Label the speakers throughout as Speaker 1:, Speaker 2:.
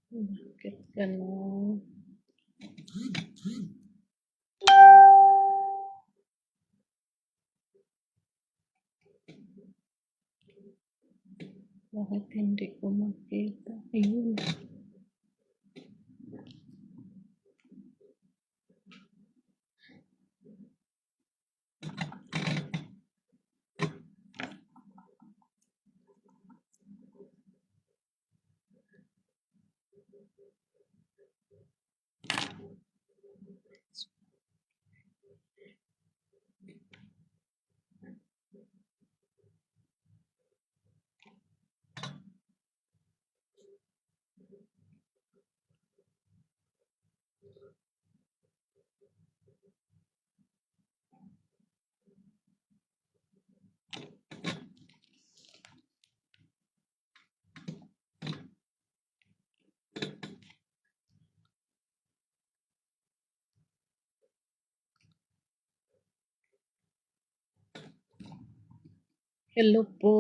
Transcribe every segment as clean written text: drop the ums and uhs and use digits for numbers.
Speaker 1: Bakit gano'n? Bakit hindi ko makita? Ayun. Hello po.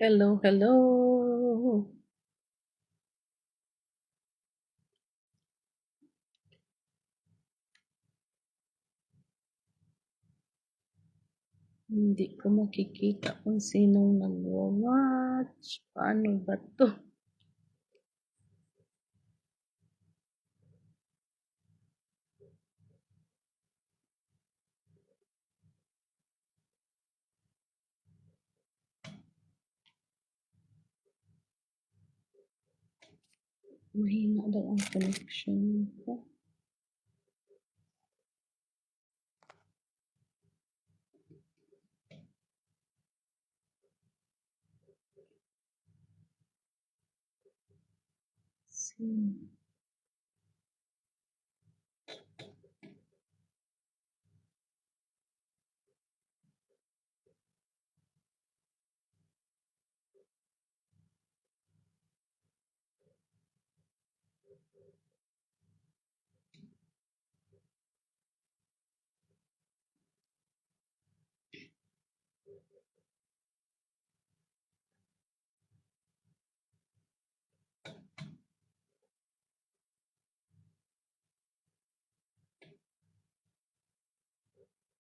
Speaker 1: Hello, hello. Hindi ko makikita kung sinong nagwa-watch. Paano ba to? Mahina daw ang connection ko.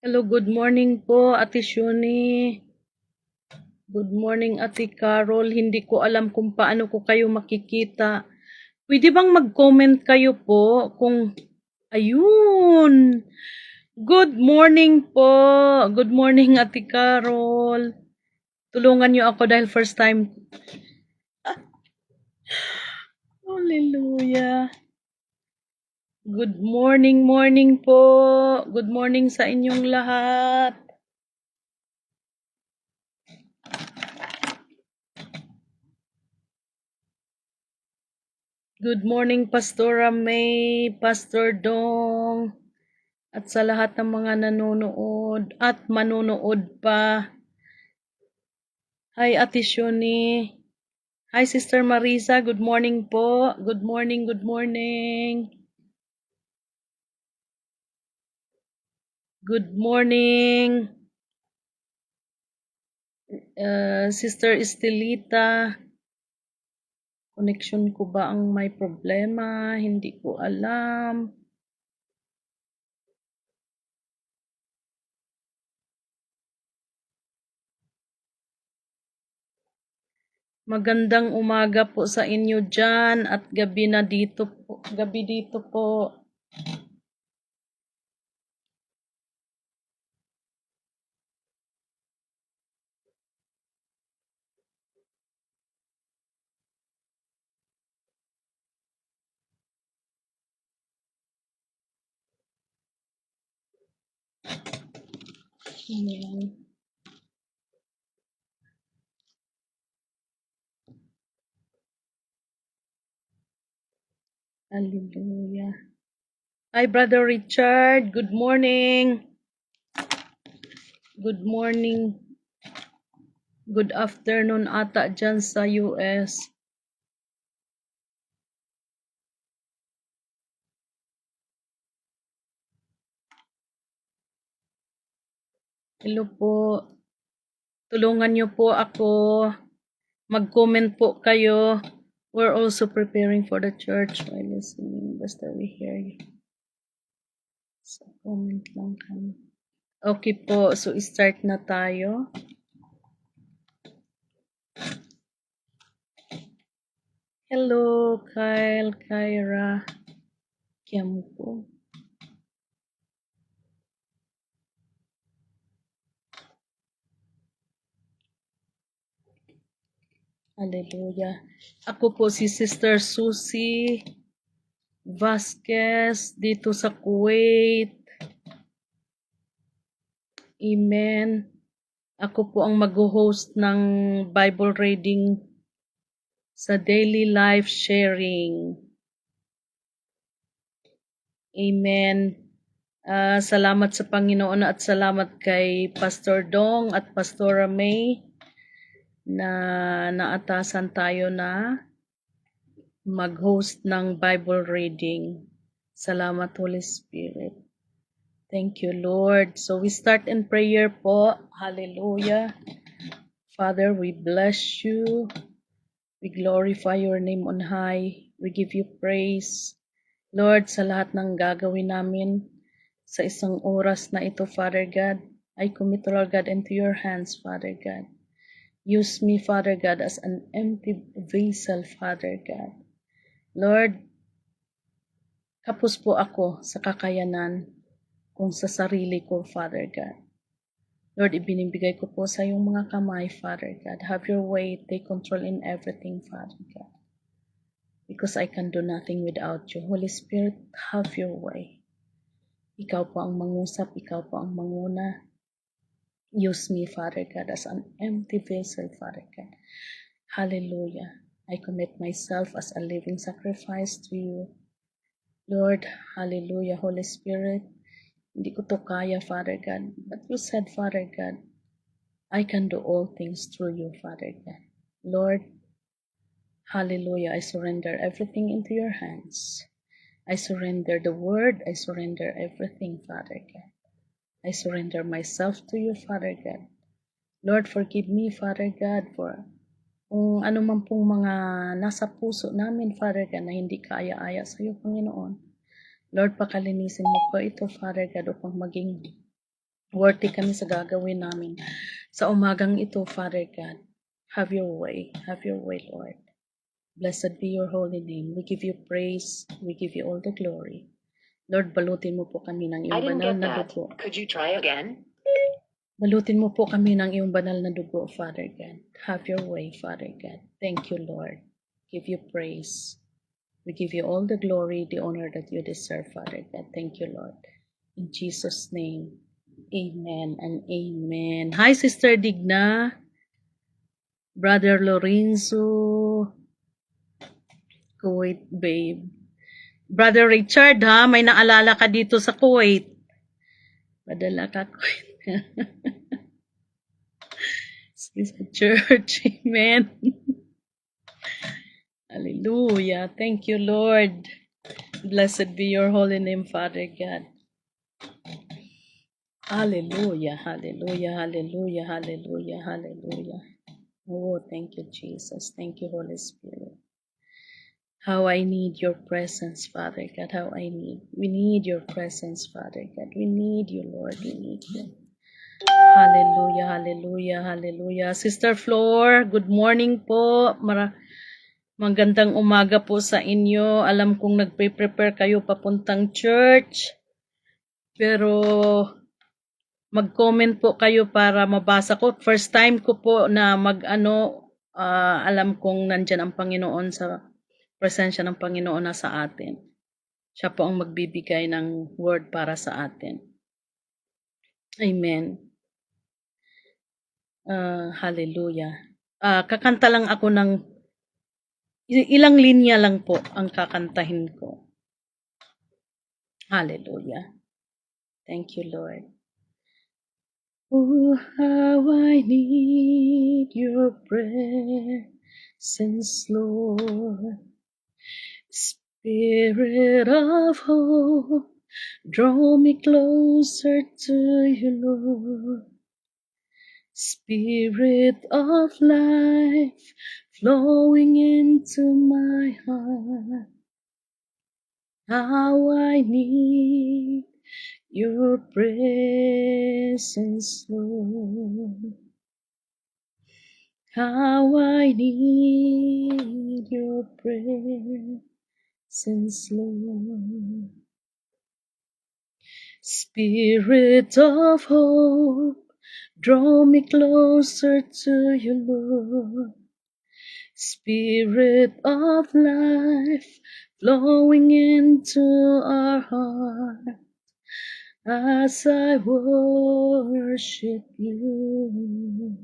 Speaker 1: Hello, good morning po, Ate Shuni. Good morning, Ate Carol. Hindi ko alam kung paano ko kayo makikita. Pwede bang mag-comment kayo po kung... Ayun! Good morning po! Good morning, Ate Carol. Tulungan niyo ako dahil first time. Hallelujah. Good morning po. Good morning sa inyong lahat. Good morning, Pastora May, Pastor Dong, at sa lahat ng mga nanonood at manonood pa. Hi, Ate Shoni. Hi, Sister Marisa. Good morning po. Good morning, good morning. Good morning, Sister Estelita. Connection ko ba ang may problema? Hindi ko alam. Magandang umaga po sa inyo dyan at gabi na dito po. Gabi dito po. Ayan. Hallelujah. Hi, Brother Richard. Good morning. Good morning. Good afternoon ata dyan sa US. Hello po. Tulungan niyo po ako. Mag-comment po kayo. We're also preparing for the church while listening. Basta we hear you. So, comment lang kami. Okay po. So, start na tayo. Hello, Kyle, Kyra. Kiam po. Hallelujah. Ako po si Sister Susie Vasquez dito sa Kuwait. Amen. Ako po ang mag-host ng Bible reading sa daily life sharing. Amen. Salamat sa Panginoon at salamat kay Pastor Dong at Pastora May na naatasan tayo na mag-host ng Bible reading. Salamat, Holy Spirit. Thank you, Lord. So we start in prayer po. Hallelujah. Father, we bless you. We glorify your name on high. We give you praise. Lord, sa lahat ng gagawin namin sa isang oras na ito, Father God, I commit, Lord God, into your hands, Father God. Use me, Father God, as an empty vessel, Father God. Lord, kapos po ako sa kakayanan kung sa sarili ko, Father God. Lord, ibinibigay ko po sa iyong mga kamay, Father God. Have your way, take control in everything, Father God. Because I can do nothing without you. Holy Spirit, have your way. Ikaw po ang mangusap, ikaw po ang manguna. Use me, Father God, as an empty vessel, Father God. Hallelujah. I commit myself as a living sacrifice to you. Lord, hallelujah, Holy Spirit. Hindi ko to kaya, Father God. But you said, Father God, I can do all things through you, Father God. Lord, hallelujah, I surrender everything into your hands. I surrender the word. I surrender everything, Father God. I surrender myself to you, Father God. Lord, forgive me, Father God, for kung ano man pong mga nasa puso namin, Father God, na hindi kaaya-aya sa iyo, Panginoon. Lord, pakalinisin mo po ito, Father God, upang maging worthy kami sa gagawin namin. Sa umagang ito, Father God, have your way, Lord. Blessed be your holy name. We give you praise, we give you all the glory. Lord, balutin mo po kami ng iyong banal na dugo.
Speaker 2: Could you try again?
Speaker 1: Balutin mo po kami ng iyong banal na dugo, Father God. Have your way, Father God. Thank you, Lord. Give you praise. We give you all the glory, the honor that you deserve, Father God. Thank you, Lord. In Jesus' name, amen and amen. Hi, Sister Digna. Brother Lorenzo. Kuwait, babe. Brother Richard, ha? May naalala ka dito sa Kuwait. Padala ka, Kuwait. Sa church. Amen. Hallelujah. Thank you, Lord. Blessed be your holy name, Father God. Hallelujah, hallelujah, hallelujah, hallelujah, hallelujah. Oh, thank you, Jesus. Thank you, Holy Spirit. How I need your presence, Father God. We need your presence, Father God. We need you, Lord. We need you. Hallelujah, hallelujah, hallelujah. Sister Flor, good morning po. Magandang umaga po sa inyo. Alam kong nagpe-prepare kayo papuntang church. Pero mag-comment po kayo para mabasa ko. First time ko po na alam kong nandyan ang Panginoon, sa presensya ng Panginoon na sa atin. Siya po ang magbibigay ng word para sa atin. Amen. Hallelujah. Kakanta lang ako ng ilang linya lang po ang kakantahin ko. Hallelujah. Thank you, Lord. Oh, how I need your presence, Lord. Spirit of hope, draw me closer to you, Lord. Spirit of life, flowing into my heart. How I need your presence, Lord. How I need your presence, Lord. Spirit of hope, draw me closer to you, Lord. Spirit of life, flowing into our heart, as I worship you.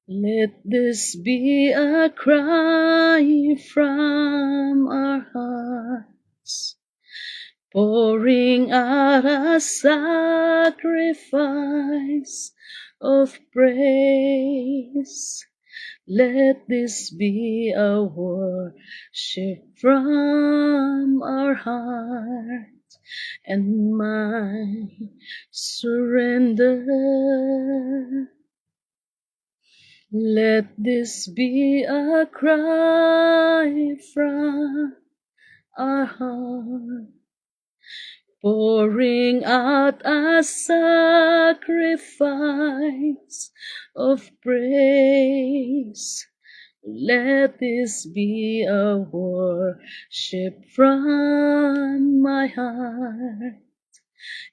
Speaker 1: Let this be a cry from our hearts, pouring out a sacrifice of praise. Let this be a worship from our heart and my surrender. Let this be a cry from our heart, pouring out a sacrifice of praise. Let this be a worship from my heart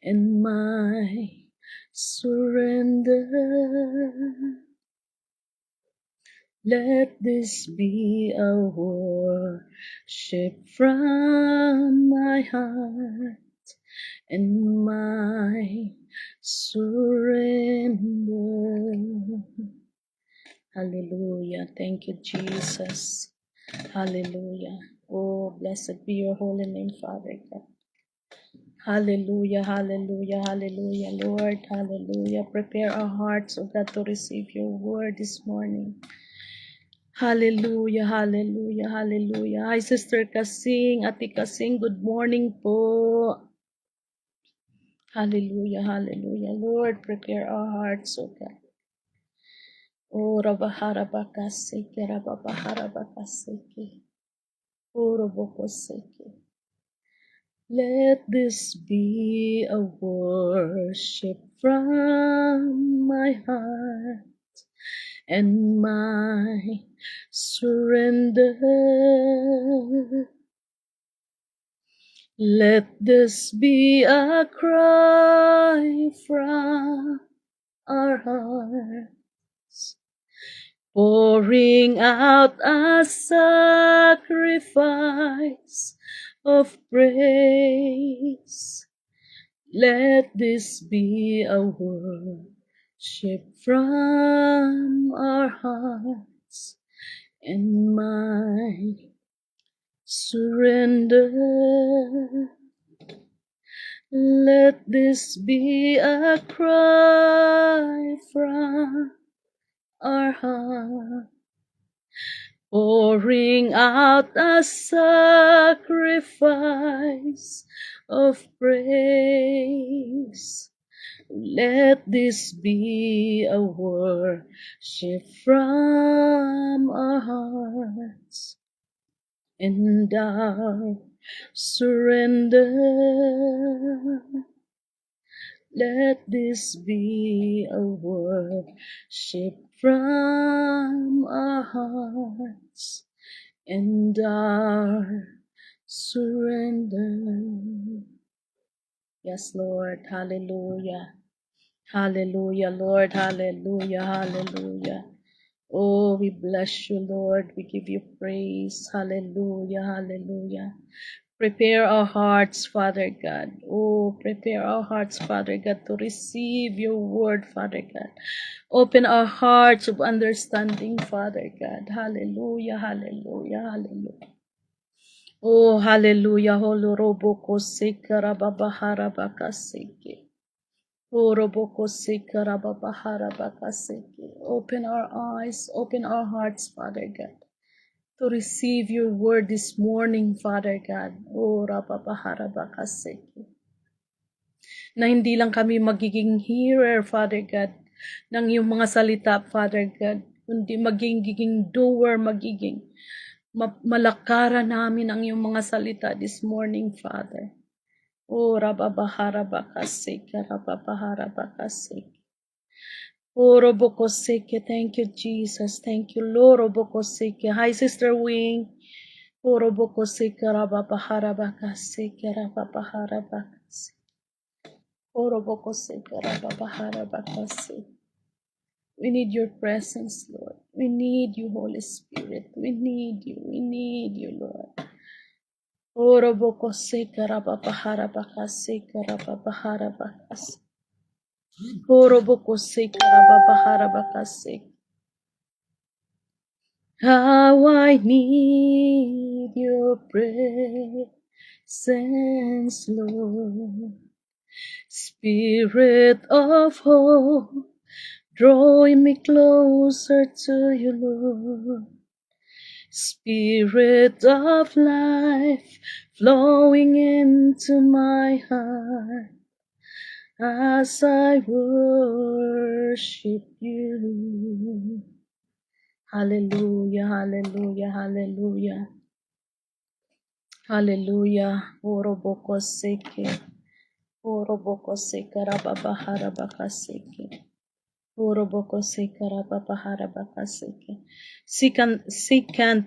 Speaker 1: and my surrender. Let this be a worship from my heart and my surrender. Hallelujah. Thank you, Jesus. Hallelujah. Oh, blessed be your holy name, Father God. Hallelujah, hallelujah, hallelujah, Lord. Hallelujah. Prepare our hearts, oh God, to receive your word this morning. Hallelujah, hallelujah, hallelujah. Hi, Sister Kasing, Ate Kasing, good morning po. Hallelujah, hallelujah. Lord, prepare our hearts, oh God. Oh, Rabaharabakaseke, Rababaharabakaseke. Oh, Robokoseke. Let this be a worship from my heart and my surrender. Let this be a cry from our hearts, pouring out a sacrifice of praise. Let this be a worship from our hearts and my surrender. Let this be a cry from our heart, pouring out a sacrifice of praise. Let this be a worship from our hearts and our surrender. Let this be a worship from our hearts and our surrender. Yes, Lord. Hallelujah. Hallelujah, Lord. Hallelujah. Hallelujah. Oh, we bless you, Lord. We give you praise. Hallelujah. Hallelujah. Prepare our hearts, Father God. Oh, prepare our hearts, Father God, to receive your word, Father God. Open our hearts of understanding, Father God. Hallelujah. Hallelujah. Hallelujah. Oh, hallelujah. Holoroboko sekara babahara bakaseke. Oroboko sekara babahara bakaseke. Open our eyes, open our hearts, Father God, to receive your word this morning, Father God. Oh, rababahara bakaseke. Na hindi lang kami magiging hearer, Father God, ng iyong mga salita, Father God, kundi magiging doer, magiging malakaran namin ang iyong mga salita this morning, Father. Oh, rababahara bakaseke, rababahara bakaseke. Oh, robokoseke, thank you, Jesus. Thank you, Lord. Robokoseke. Hi, Sister Wing. Oh, robokoseke, rababahara bakaseke, rababahara bakaseke. Oh, robokoseke, rababahara bakaseke. We need your presence, Lord. We need you, Holy Spirit. We need you. We need you, Lord. Oh, robokoseke, rababahara bakaseke, rababahara bakaseke. Oh, robokoseke, rababahara bakaseke. How I need your presence, Lord. Spirit of hope, drawing me closer to you, Lord. Spirit of life, flowing into my heart as I worship you. Hallelujah, hallelujah, hallelujah. Hallelujah. Oroboko seke. Oroboko seke rababahara bakaseke. Oroboko seke rababahara bakaseke. Second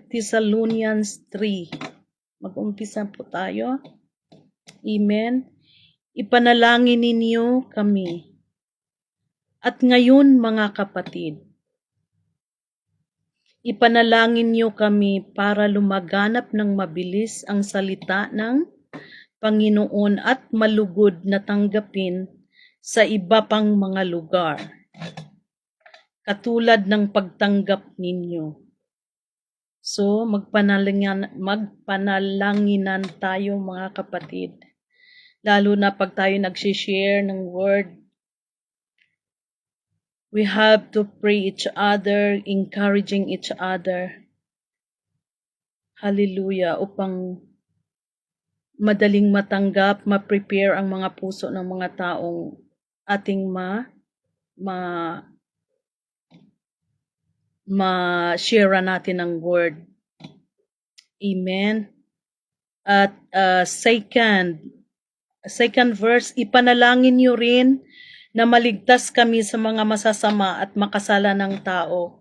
Speaker 1: Thessalonians 3. Mag-umpisa po tayo. Amen. Ipanalangin ninyo kami. At ngayon, mga kapatid, ipanalangin niyo kami para lumaganap ng mabilis ang salita ng Panginoon at malugod na tanggapin sa iba pang mga lugar, katulad ng pagtanggap ninyo. So, magpanalanginan tayo, mga kapatid. Lalo na pag tayo nagsishare ng word, we have to pray each other, encouraging each other. Hallelujah, upang madaling matanggap, ma-prepare ang mga puso ng mga taong ating ma-share natin ang word. Amen. At second verse, ipanalangin niyo rin na maligtas kami sa mga masasama at makasalanang tao.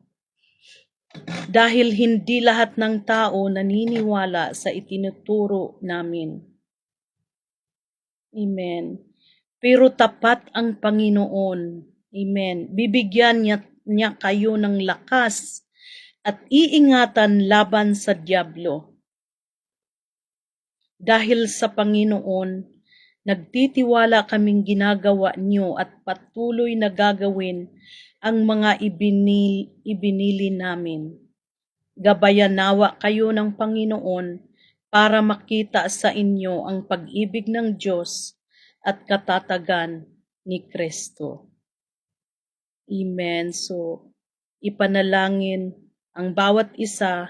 Speaker 1: Dahil hindi lahat ng tao naniniwala sa itinuturo namin. Amen. Pero tapat ang Panginoon. Amen. Bibigyan niya kayo ng lakas at iingatan laban sa dyablo. Dahil sa Panginoon, nagtitiwala kaming ginagawa niyo at patuloy na gagawin ang mga ibinili namin. Gabayan nawa kayo ng Panginoon para makita sa inyo ang pag-ibig ng Diyos at katatagan ni Kristo. Amen. So, ipanalangin ang bawat isa,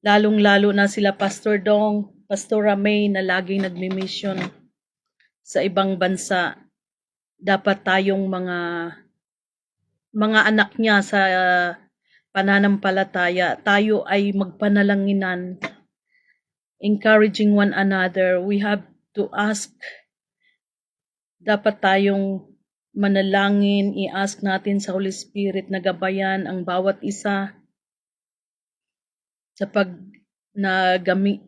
Speaker 1: lalong-lalo na sila Pastor Dong, Pastora May na laging nagmi-mission sa ibang bansa. Dapat tayong mga anak niya sa pananampalataya, tayo ay magpanalanginan, encouraging one another. We have to ask dapat tayong manalangin, i-ask natin sa Holy Spirit na gabayan ang bawat isa sa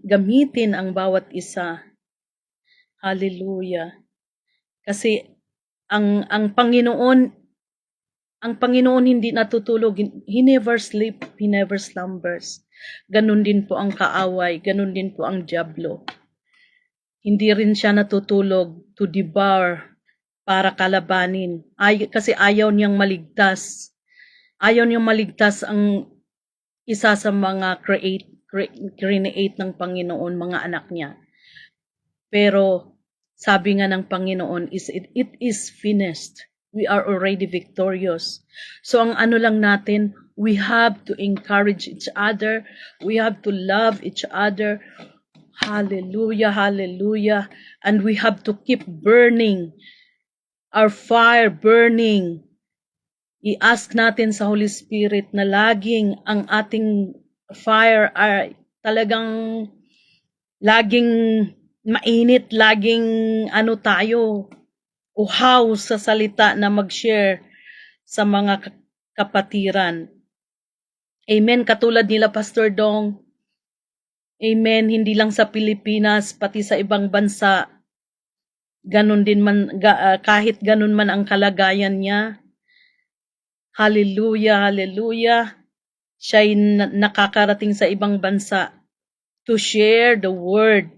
Speaker 1: gamitin ang bawat isa. Hallelujah. Kasi ang Panginoon hindi natutulog. He never sleep, he never slumbers. Ganun din po ang kaaway, ganun din po ang dyablo. Hindi rin siya natutulog to devour para kalabanin. Kasi ayaw niyang maligtas. Ayaw niyang maligtas ang isa sa mga create ng Panginoon, mga anak niya. Pero sabi nga ng Panginoon, it is finished. We are already victorious. So ang ano lang natin, we have to encourage each other. We have to love each other. Hallelujah, hallelujah. And we have to keep burning. Our fire burning. I-ask natin sa Holy Spirit na laging ang ating fire ay talagang laging mainit, laging tayo, uhaw sa salita na mag-share sa mga kapatiran. Amen. Katulad nila Pastor Dong. Amen. Hindi lang sa Pilipinas, pati sa ibang bansa. Ganun din man, kahit ganun man ang kalagayan niya. Hallelujah, hallelujah. Siya'y nakakarating sa ibang bansa to share the word.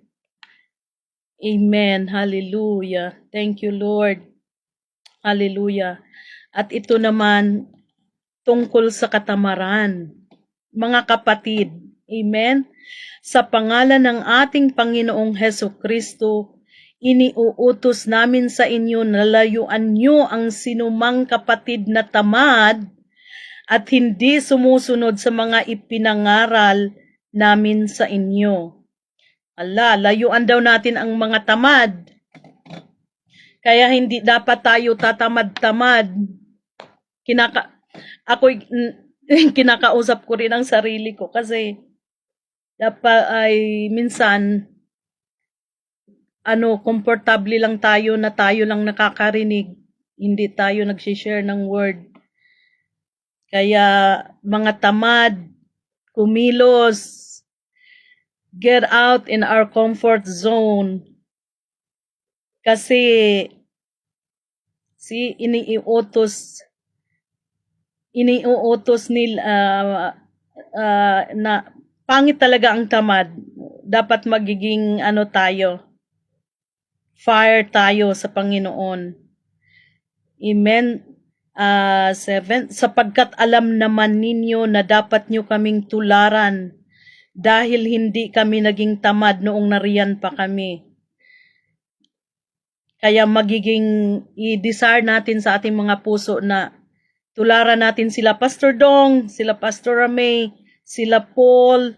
Speaker 1: Amen. Hallelujah. Thank you, Lord. Hallelujah. At ito naman, tungkol sa katamaran. Mga kapatid, amen? Sa pangalan ng ating Panginoong Hesukristo, iniuutos namin sa inyo na layuan nyo ang sinumang kapatid na tamad at hindi sumusunod sa mga ipinangaral namin sa inyo. Layuan daw natin ang mga tamad. Kaya hindi dapat tayo tatamad-tamad. Kinakausap ko rin ang sarili ko kasi dapat ay minsan komportable lang tayo na tayo lang nakakarinig, hindi tayo nag-share ng word. Kaya mga tamad, kumilos, get out in our comfort zone. Kasi iniuutos nila na pangit talaga ang tamad. Dapat magiging tayo, fire tayo sa Panginoon. Amen. 7, sapagkat alam naman ninyo na dapat nyo kaming tularan dahil hindi kami naging tamad noong nariyan pa kami. Kaya magiging i-desire natin sa ating mga puso na tularan natin sila Pastor Dong, sila Pastor Ramey, sila Paul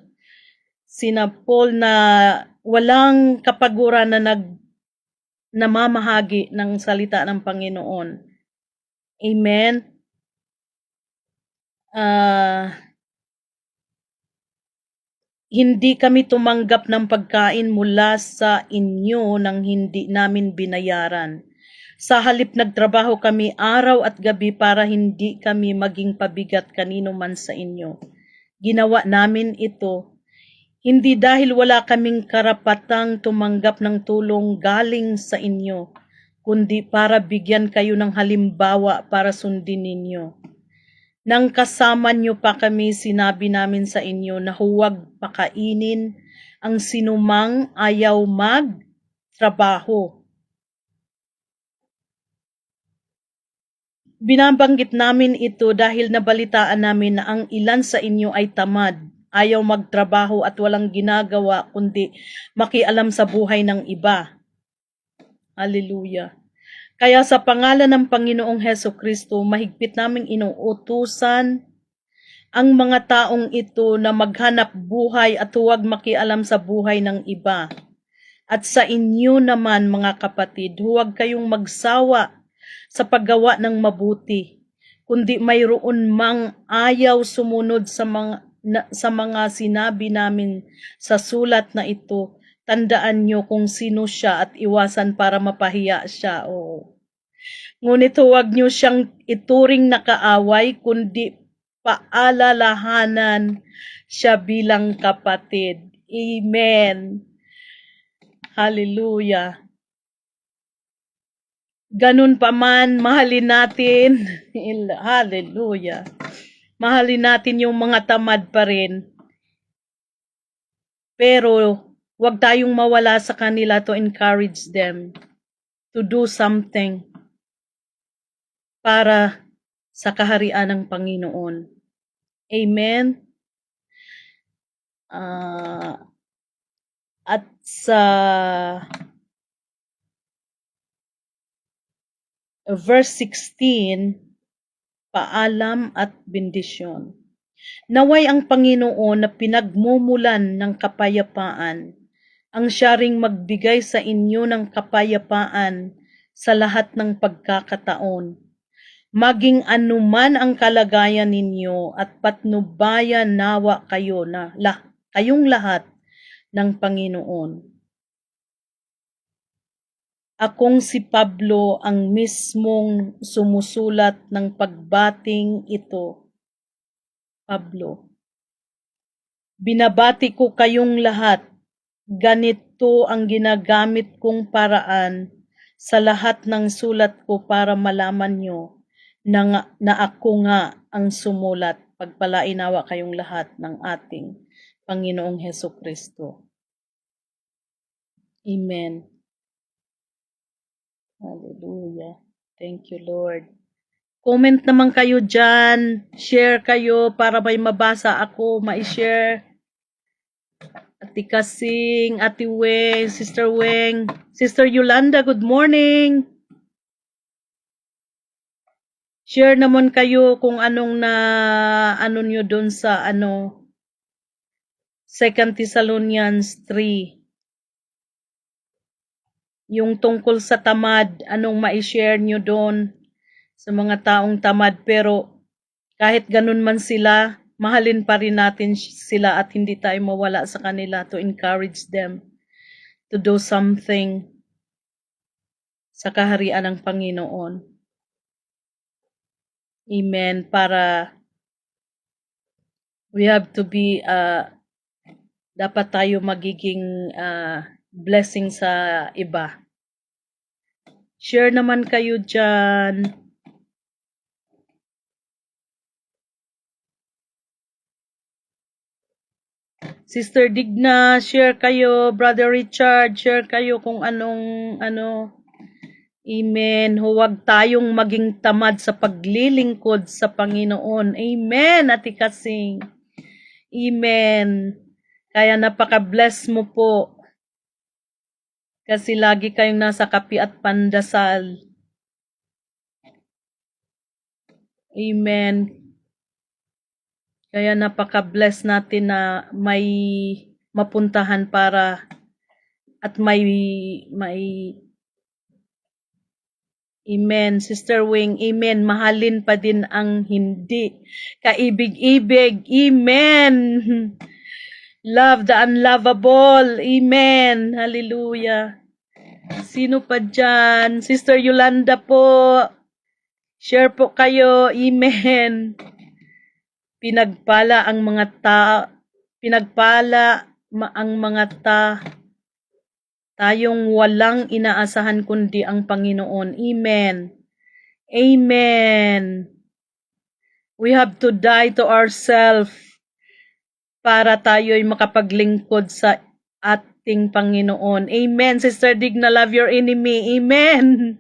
Speaker 1: na walang kapaguran na namamahagi ng salita ng Panginoon. Amen. Hindi kami tumanggap ng pagkain mula sa inyo nang hindi namin binayaran. Sa halip nagtrabaho kami araw at gabi para hindi kami maging pabigat kanino man sa inyo. Ginawa namin ito hindi dahil wala kaming karapatang tumanggap ng tulong galing sa inyo, kundi para bigyan kayo ng halimbawa para sundin ninyo. Nang kasama nyo pa kami, sinabi namin sa inyo na huwag pakainin ang sinumang ayaw magtrabaho. Binabanggit namin ito dahil nabalitaan namin na ang ilan sa inyo ay tamad, ayaw magtrabaho at walang ginagawa kundi makialam sa buhay ng iba. Hallelujah. Kaya sa pangalan ng Panginoong Hesukristo, mahigpit naming inuutusan ang mga taong ito na maghanap buhay at huwag makialam sa buhay ng iba. At sa inyo naman mga kapatid, huwag kayong magsawa sa paggawa ng mabuti, kundi mayroon mang ayaw sumunod sa mga sinabi namin sa sulat na ito, tandaan nyo kung sino siya at iwasan para mapahiya siya. Ngunit huwag nyo siyang ituring na kaaway, kundi paalalahanan siya bilang kapatid. Amen. Hallelujah. Ganun pa man, mahalin natin. Hallelujah. Mahalin natin yung mga tamad pa rin. Pero, huwag tayong mawala sa kanila to encourage them to do something para sa kaharian ng Panginoon. Amen. At sa verse 16, paalam at bendisyon. Naway ang Panginoon na pinagmumulan ng kapayapaan, ang siya ring magbigay sa inyo ng kapayapaan sa lahat ng pagkakataon. Maging anuman ang kalagayan ninyo at patnubayan nawa kayo kayong lahat ng Panginoon. Akong si Pablo ang mismong sumusulat ng pagbating ito. Pablo. Binabati ko kayong lahat. Ganito ang ginagamit kong paraan sa lahat ng sulat ko para malaman nyo na ako nga ang sumulat. Pagpalainawa kayong lahat ng ating Panginoong Hesukristo. Amen. Hallelujah. Thank you, Lord. Comment naman kayo dyan. Share kayo para may mabasa ako, ma-share. Ate Kasing, Ate Weng, Sister Weng, Sister Yolanda, good morning. Share naman kayo kung anong ano nyo dun sa 2 Thessalonians 3. Yung tungkol sa tamad, anong ma-share nyo dun sa mga taong tamad, pero kahit ganun man sila, mahalin pa rin natin sila at hindi tayo mawala sa kanila to encourage them to do something sa kaharian ng Panginoon. Amen. Para we have to be, dapat tayo magiging blessing sa iba. Share naman kayo dyan. Sister Digna, share kayo. Brother Richard, share kayo kung anong Amen. Huwag tayong maging tamad sa paglilingkod sa Panginoon. Amen, Ate Kasing. Amen. Kaya napaka-bless mo po. Kasi lagi kayong nasa kapi at pandasal. Amen. Kaya napaka-bless natin na may mapuntahan para at may Amen. Sister Wing, amen. Mahalin pa din ang hindi kaibig-ibig. Amen. Love the unlovable. Amen. Hallelujah. Sino pa dyan? Sister Yolanda po. Share po kayo. Amen. Pinagpala ang mga tayong walang inaasahan kundi ang Panginoon. Amen. Amen. We have to die to ourselves para tayo'y makapaglingkod sa ating Panginoon. Amen. Sister Digna, love your enemy. Amen.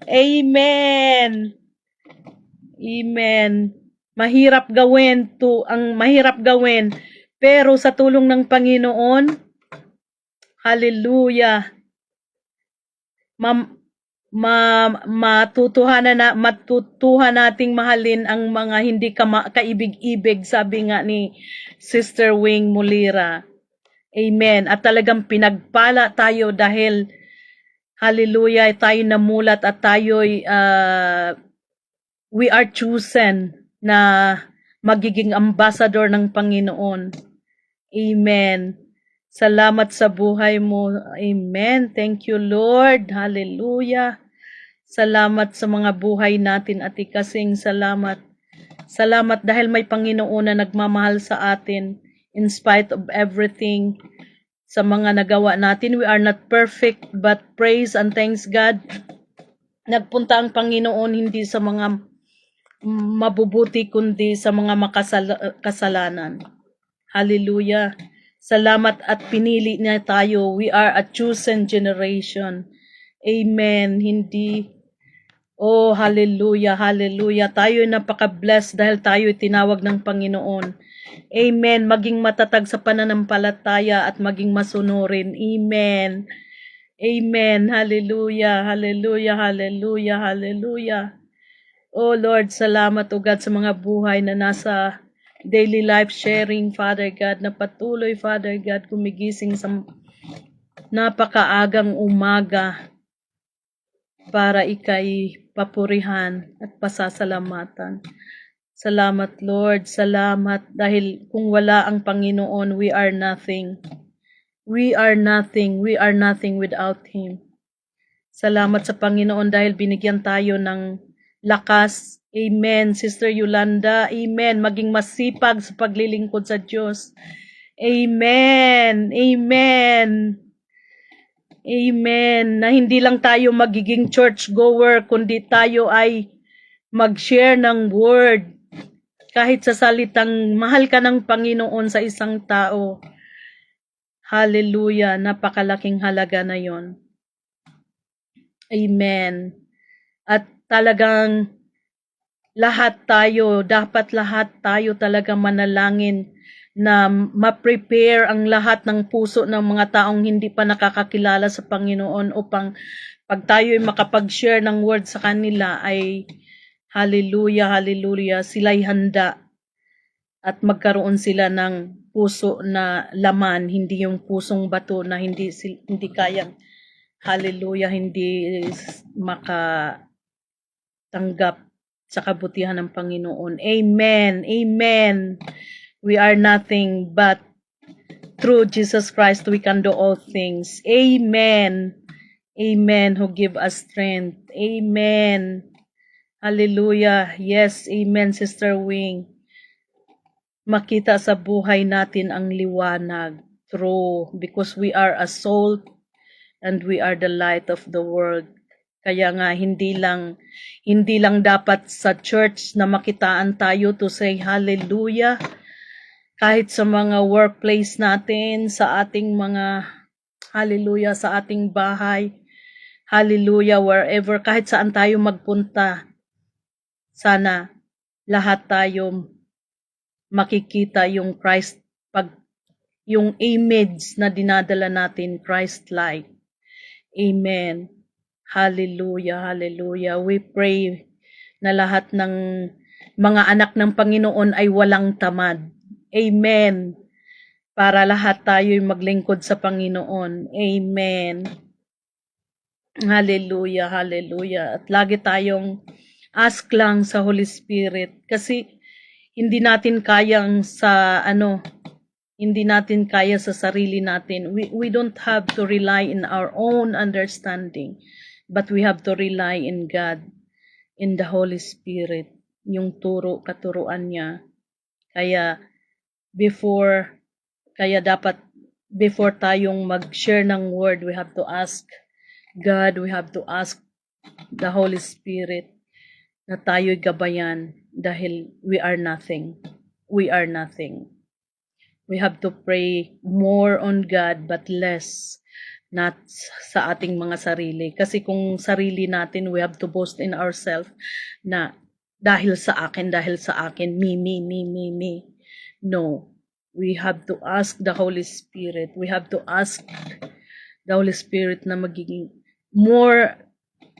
Speaker 1: Amen. Amen. Mahirap gawin, pero sa tulong ng Panginoon, hallelujah, matutuhan nating mahalin ang mga hindi kaibig-ibig, sabi nga ni Sister Wing Mulira. Amen. At talagang pinagpala tayo dahil, hallelujah, tayo namulat at tayo'y we are chosen na magiging ambassador ng Panginoon. Amen. Salamat sa buhay mo. Amen. Thank you, Lord. Hallelujah. Salamat sa mga buhay natin, Ate Kasing. Salamat. Salamat dahil may Panginoon na nagmamahal sa atin in spite of everything sa mga nagawa natin. We are not perfect, but praise and thanks God. Nagpunta ang Panginoon hindi sa mga mabubuti kundi sa mga kasalanan. Hallelujah. Salamat at pinili niya tayo. We are a chosen generation. Amen. Hindi. Oh, hallelujah, hallelujah. Tayo ay napaka-blessed dahil tayo ay tinawag ng Panginoon. Amen. Maging matatag sa pananampalataya at maging masunurin. Amen. Amen. Hallelujah, hallelujah, hallelujah, hallelujah. Oh Lord, salamat o God sa mga buhay na nasa daily life sharing, Father God, na patuloy, Father God, gumigising sa napakaagang umaga para ikay papurihan at pasasalamatan. Salamat Lord, salamat dahil kung wala ang Panginoon, we are nothing. We are nothing, we are nothing without Him. Salamat sa Panginoon dahil binigyan tayo ng lakas. Amen, Sister Yolanda. Amen, maging masipag sa paglilingkod sa Diyos. Amen, amen. Amen. Na hindi lang tayo magiging church goer, kundi tayo ay mag-share ng word. Kahit sa salitang mahal ka ng Panginoon sa isang tao. Hallelujah. Napakalaking halaga na yon. Amen. At talagang dapat lahat tayo talaga manalangin na ma-prepare ang lahat ng puso ng mga taong hindi pa nakakakilala sa Panginoon upang pag tayo ay makapag-share ng word sa kanila ay hallelujah, hallelujah, sila'y handa at magkaroon sila ng puso na laman, hindi yung pusong bato na hindi kayang hallelujah, hindi makatanggap sa kabutihan ng Panginoon. Amen, amen. We are nothing but through Jesus Christ we can do all things. Amen. Amen. Who give us strength. Amen. Hallelujah. Yes. Amen, Sister Wing. Makita sa buhay natin ang liwanag. True. Because we are a salt and we are the light of the world. Kaya nga hindi lang dapat sa church na makitaan tayo to say hallelujah. Kahit sa mga workplace natin, sa ating mga, hallelujah, sa ating bahay, hallelujah, wherever, kahit saan tayo magpunta, sana lahat tayo makikita yung Christ, yung image na dinadala natin, Christ-like. Amen. Hallelujah, hallelujah. We pray na lahat ng mga anak ng Panginoon ay walang tamad. Amen. Para lahat tayo'y maglingkod sa Panginoon. Amen. Hallelujah, hallelujah. At lagi tayong ask lang sa Holy Spirit kasi hindi natin kaya sa sarili natin. We don't have to rely in our own understanding, but we have to rely in God, in the Holy Spirit, yung katuruan niya. Kaya dapat before tayong mag-share ng word, we have to ask God, we have to ask the Holy Spirit na tayo'y gabayan dahil we are nothing. We are nothing. We have to pray more on God but less not sa ating mga sarili. Kasi kung sarili natin, we have to boast in ourselves na dahil sa akin, me. No. We have to ask the Holy Spirit. We have to ask the Holy Spirit na magiging more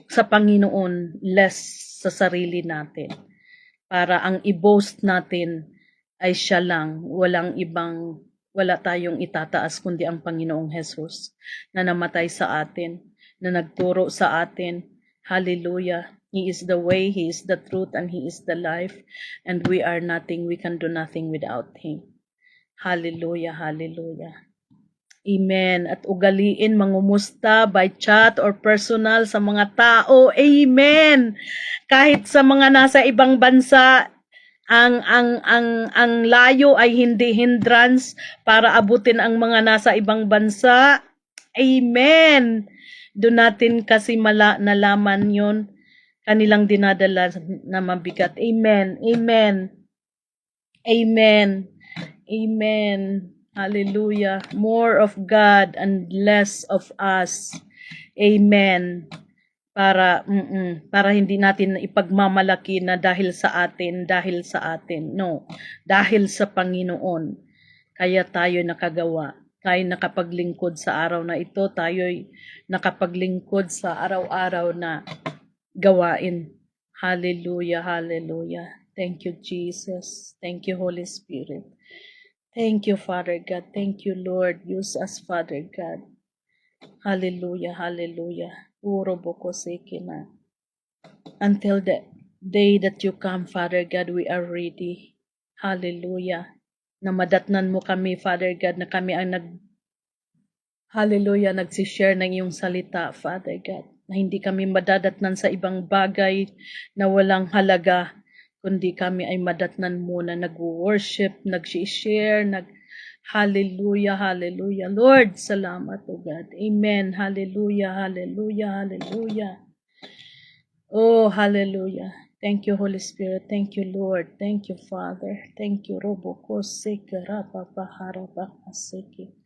Speaker 1: sa Panginoon, less sa sarili natin. Para ang i-boast natin ay siya lang, wala tayong itataas kundi ang Panginoong Jesus na namatay sa atin, na nagturo sa atin. Hallelujah. He is the way, He is the truth, and He is the life. And we are nothing, we can do nothing without Him. Hallelujah, hallelujah. Amen. At ugaliin mangumusta by chat or personal sa mga tao. Amen. Kahit sa mga nasa ibang bansa, ang layo ay hindi hindrance para abutin ang mga nasa ibang bansa. Amen. Doon natin kasi nalaman yon kanilang dinadala na mabigat. Amen. Amen. Amen. Amen. Hallelujah. More of God and less of us. Amen. Para hindi natin ipagmamalaki na dahil sa atin. No, dahil sa Panginoon. Kaya tayo nakagawa. Tayo nakapaglingkod sa araw na ito. Tayo'y nakapaglingkod sa araw-araw na gawain. Hallelujah, hallelujah. Thank you, Jesus. Thank you, Holy Spirit. Thank you, Father God. Thank you, Lord. Use us, Father God. Hallelujah, hallelujah. Na. Until the day that you come, Father God, we are ready. Hallelujah. Na madatnan mo kami, Father God, na kami ang Hallelujah, nagsishare ng iyong salita, Father God. Na hindi kami madadatnan sa ibang bagay na walang halaga, kundi kami ay madatnan muna, nag-worship, nag-share, Hallelujah, hallelujah. Lord, salamat, O God. Amen. Hallelujah, hallelujah, hallelujah. Oh, hallelujah. Thank you, Holy Spirit. Thank you, Lord. Thank you, Father. Thank you, Roboko Seke Rapapaharabaka Seke.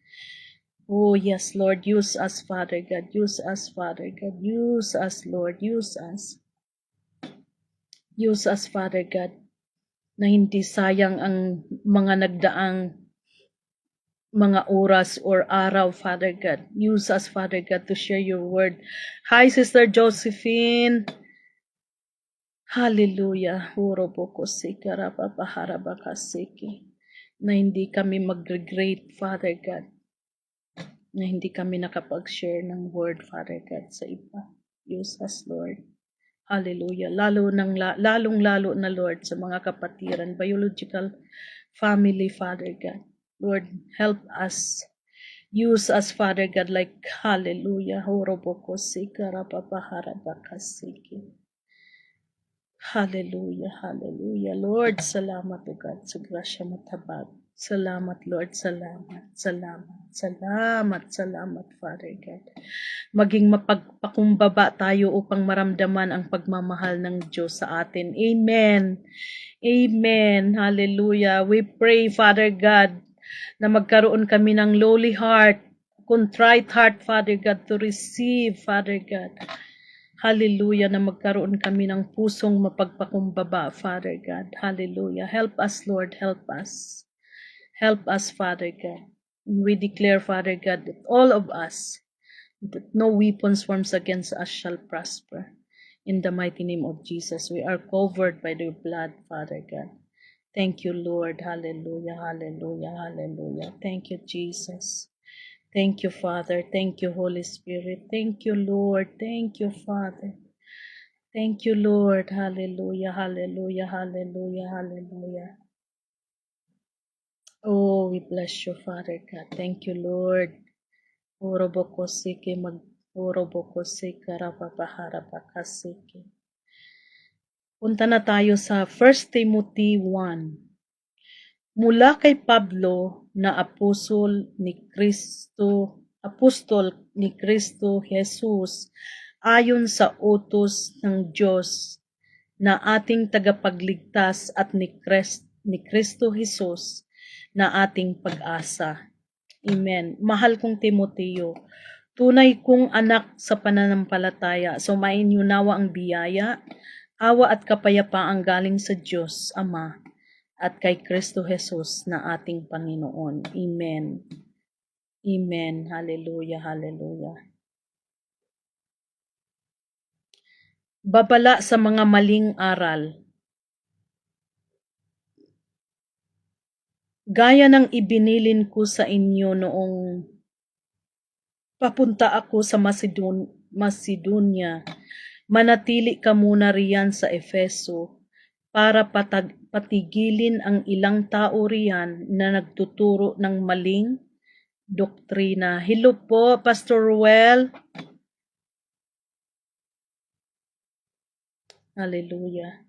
Speaker 1: Oh, yes, Lord. Use us, Father God. Use us, Father God. Use us, Lord. Use us. Use us, Father God. Na hindi sayang ang mga nagdaang mga oras or araw, Father God. Use us, Father God, to share your word. Hi, Sister Josephine. Hallelujah. Na hindi kami mag-regret, Father God. Na hindi kami nakapag-share ng word, Father God, sa iba. Use us, Lord. Hallelujah. Lalong-lalo na, Lord, sa mga kapatiran, biological family, Father God. Lord, help us. Use us, Father God, like hallelujah. Hallelujah, hallelujah. Lord, salamat o God sa grasya mo tabag. Salamat, Lord, salamat, Father God. Maging mapagpakumbaba tayo upang maramdaman ang pagmamahal ng Diyos sa atin. Amen. Amen. Hallelujah. We pray, Father God, na magkaroon kami ng lowly heart, contrite heart, Father God, to receive, Father God. Hallelujah, na magkaroon kami ng pusong mapagpakumbaba, Father God. Hallelujah. Help us, Lord. Help us. Help us, Father God. We declare, Father God, that all of us, that no weapons formed against us shall prosper. In the mighty name of Jesus, we are covered by the blood, Father God. Thank you, Lord. Hallelujah, hallelujah, hallelujah. Thank you, Jesus. Thank you, Father. Thank you, Holy Spirit. Thank you, Lord. Thank you, Father. Thank you, Lord. Hallelujah, hallelujah, hallelujah, hallelujah. Oh, we bless you, Father God. Thank you, Lord. Punta na tayo sa 1 Timothy 1. Mula kay Pablo na apostol ni Kristo Jesus ayon sa utos ng Diyos na ating tagapagligtas at ni Kristo Jesus na ating pag-asa. Amen. Mahal kong Timoteo, tunay kong anak sa pananampalataya, sumain niyo nawa ang biyaya, awa at kapayapaang galing sa Diyos Ama at kay Kristo Jesus na ating Panginoon. Amen. Amen. Hallelujah, hallelujah. Babala sa mga maling aral. Gaya ng ibinilin ko sa inyo noong papunta ako sa Macedonia, manatili ka muna riyan sa Efeso para patigilin ang ilang tao riyan na nagtuturo ng maling doktrina. Hello po, Pastor Ruel. Hallelujah.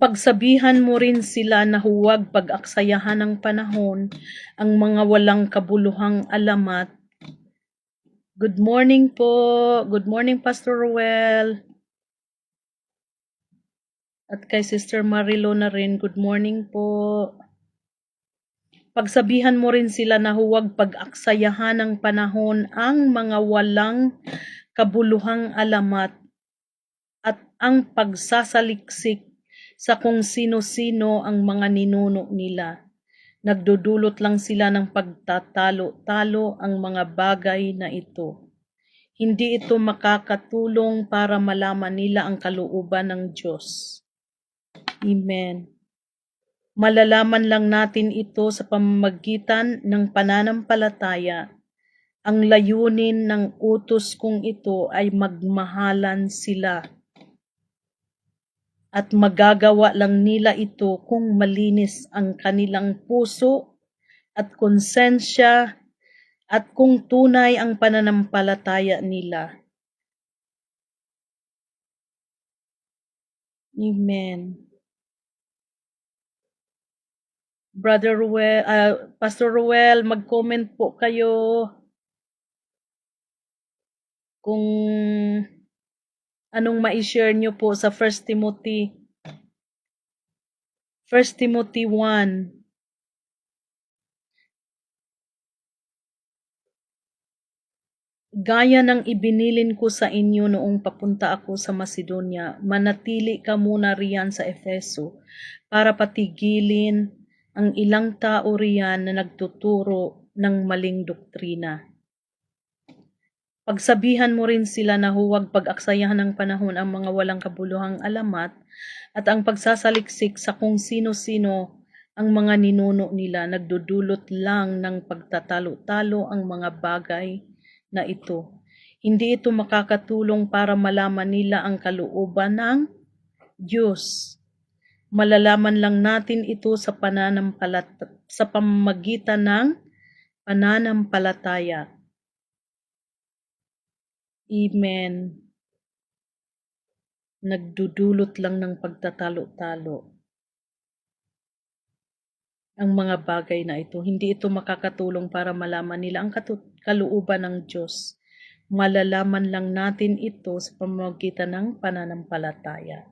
Speaker 1: Pagsabihan mo rin sila na huwag pag-aksayahan ng panahon ang mga walang kabuluhang alamat. Good morning po. Good morning, Pastor Ruel. At kay Sister Marilo na rin, good morning po. Pagsabihan mo rin sila na huwag pag-aksayahan ng panahon ang mga walang kabuluhang alamat at ang pagsasaliksik sa kung sino-sino ang mga ninuno nila. Nagdudulot lang sila ng pagtatalo-talo ang mga bagay na ito. Hindi ito makakatulong para malaman nila ang kalooban ng Diyos. Amen. Malalaman lang natin ito sa pamamagitan ng pananampalataya. Ang layunin ng utos kong ito ay magmahalan sila. At magagawa lang nila ito kung malinis ang kanilang puso at konsensya at kung tunay ang pananampalataya nila. Amen. Brother Ruel, Pastor Ruel, mag-comment po kayo kung anong ma-share nyo po sa 1 Timothy 1. Gaya ng ibinilin ko sa inyo noong papunta ako sa Macedonia, manatili ka muna riyan sa Efeso para patigilin ang ilang tao riyan na nagtuturo ng maling doktrina. Pagsabihan mo rin sila na huwag pag-aksayahan ng panahon ang mga walang kabuluhang alamat at ang pagsasaliksik sa kung sino-sino ang mga ninuno nila. Nagdudulot lang ng pagtatalo-talo ang mga bagay na ito. Hindi ito makakatulong para malaman nila ang kalooban ng Diyos. Malalaman lang natin ito sa pamamagitan ng pananampalataya. Amen. Nagdudulot lang ng pagtatalo-talo ang mga bagay na ito. Hindi ito makakatulong para malaman nila ang kalooban ng Diyos. Malalaman lang natin ito sa pamamagitan ng pananampalataya.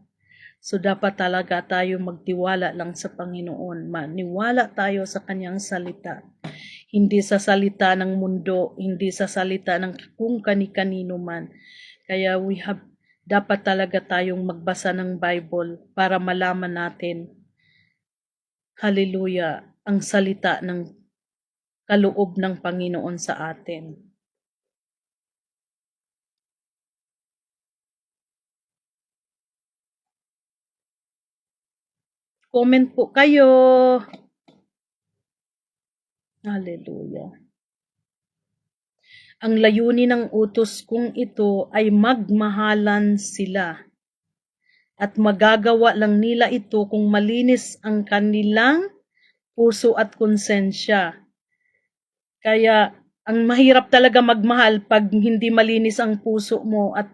Speaker 1: So dapat talaga tayo magtiwala lang sa Panginoon. Maniwala tayo sa kanyang salita. Hindi sa salita ng mundo, hindi sa salita ng kung kani-kanino man. Kaya dapat talaga tayong magbasa ng Bible para malaman natin, hallelujah, ang salita ng kaloob ng Panginoon sa atin. Comment po kayo. Hallelujah. Ang layunin ng utos kong ito ay magmahalan sila. At magagawa lang nila ito kung malinis ang kanilang puso at konsensya. Kaya ang mahirap talaga magmahal pag hindi malinis ang puso mo at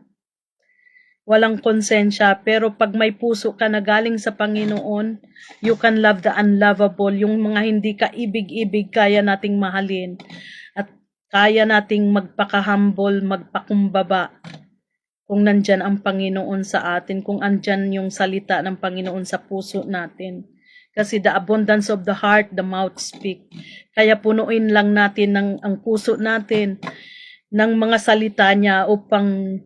Speaker 1: walang konsensya. Pero pag may puso ka na galing sa Panginoon, you can love the unlovable. Yung mga hindi ka ibig-ibig, kaya nating mahalin. At kaya nating magpaka-humble, magpakumbaba. Kung nandyan ang Panginoon sa atin, kung andyan yung salita ng Panginoon sa puso natin. Kasi the abundance of the heart, the mouth speak. Kaya punuin lang natin ang puso natin ng mga salita niya upang,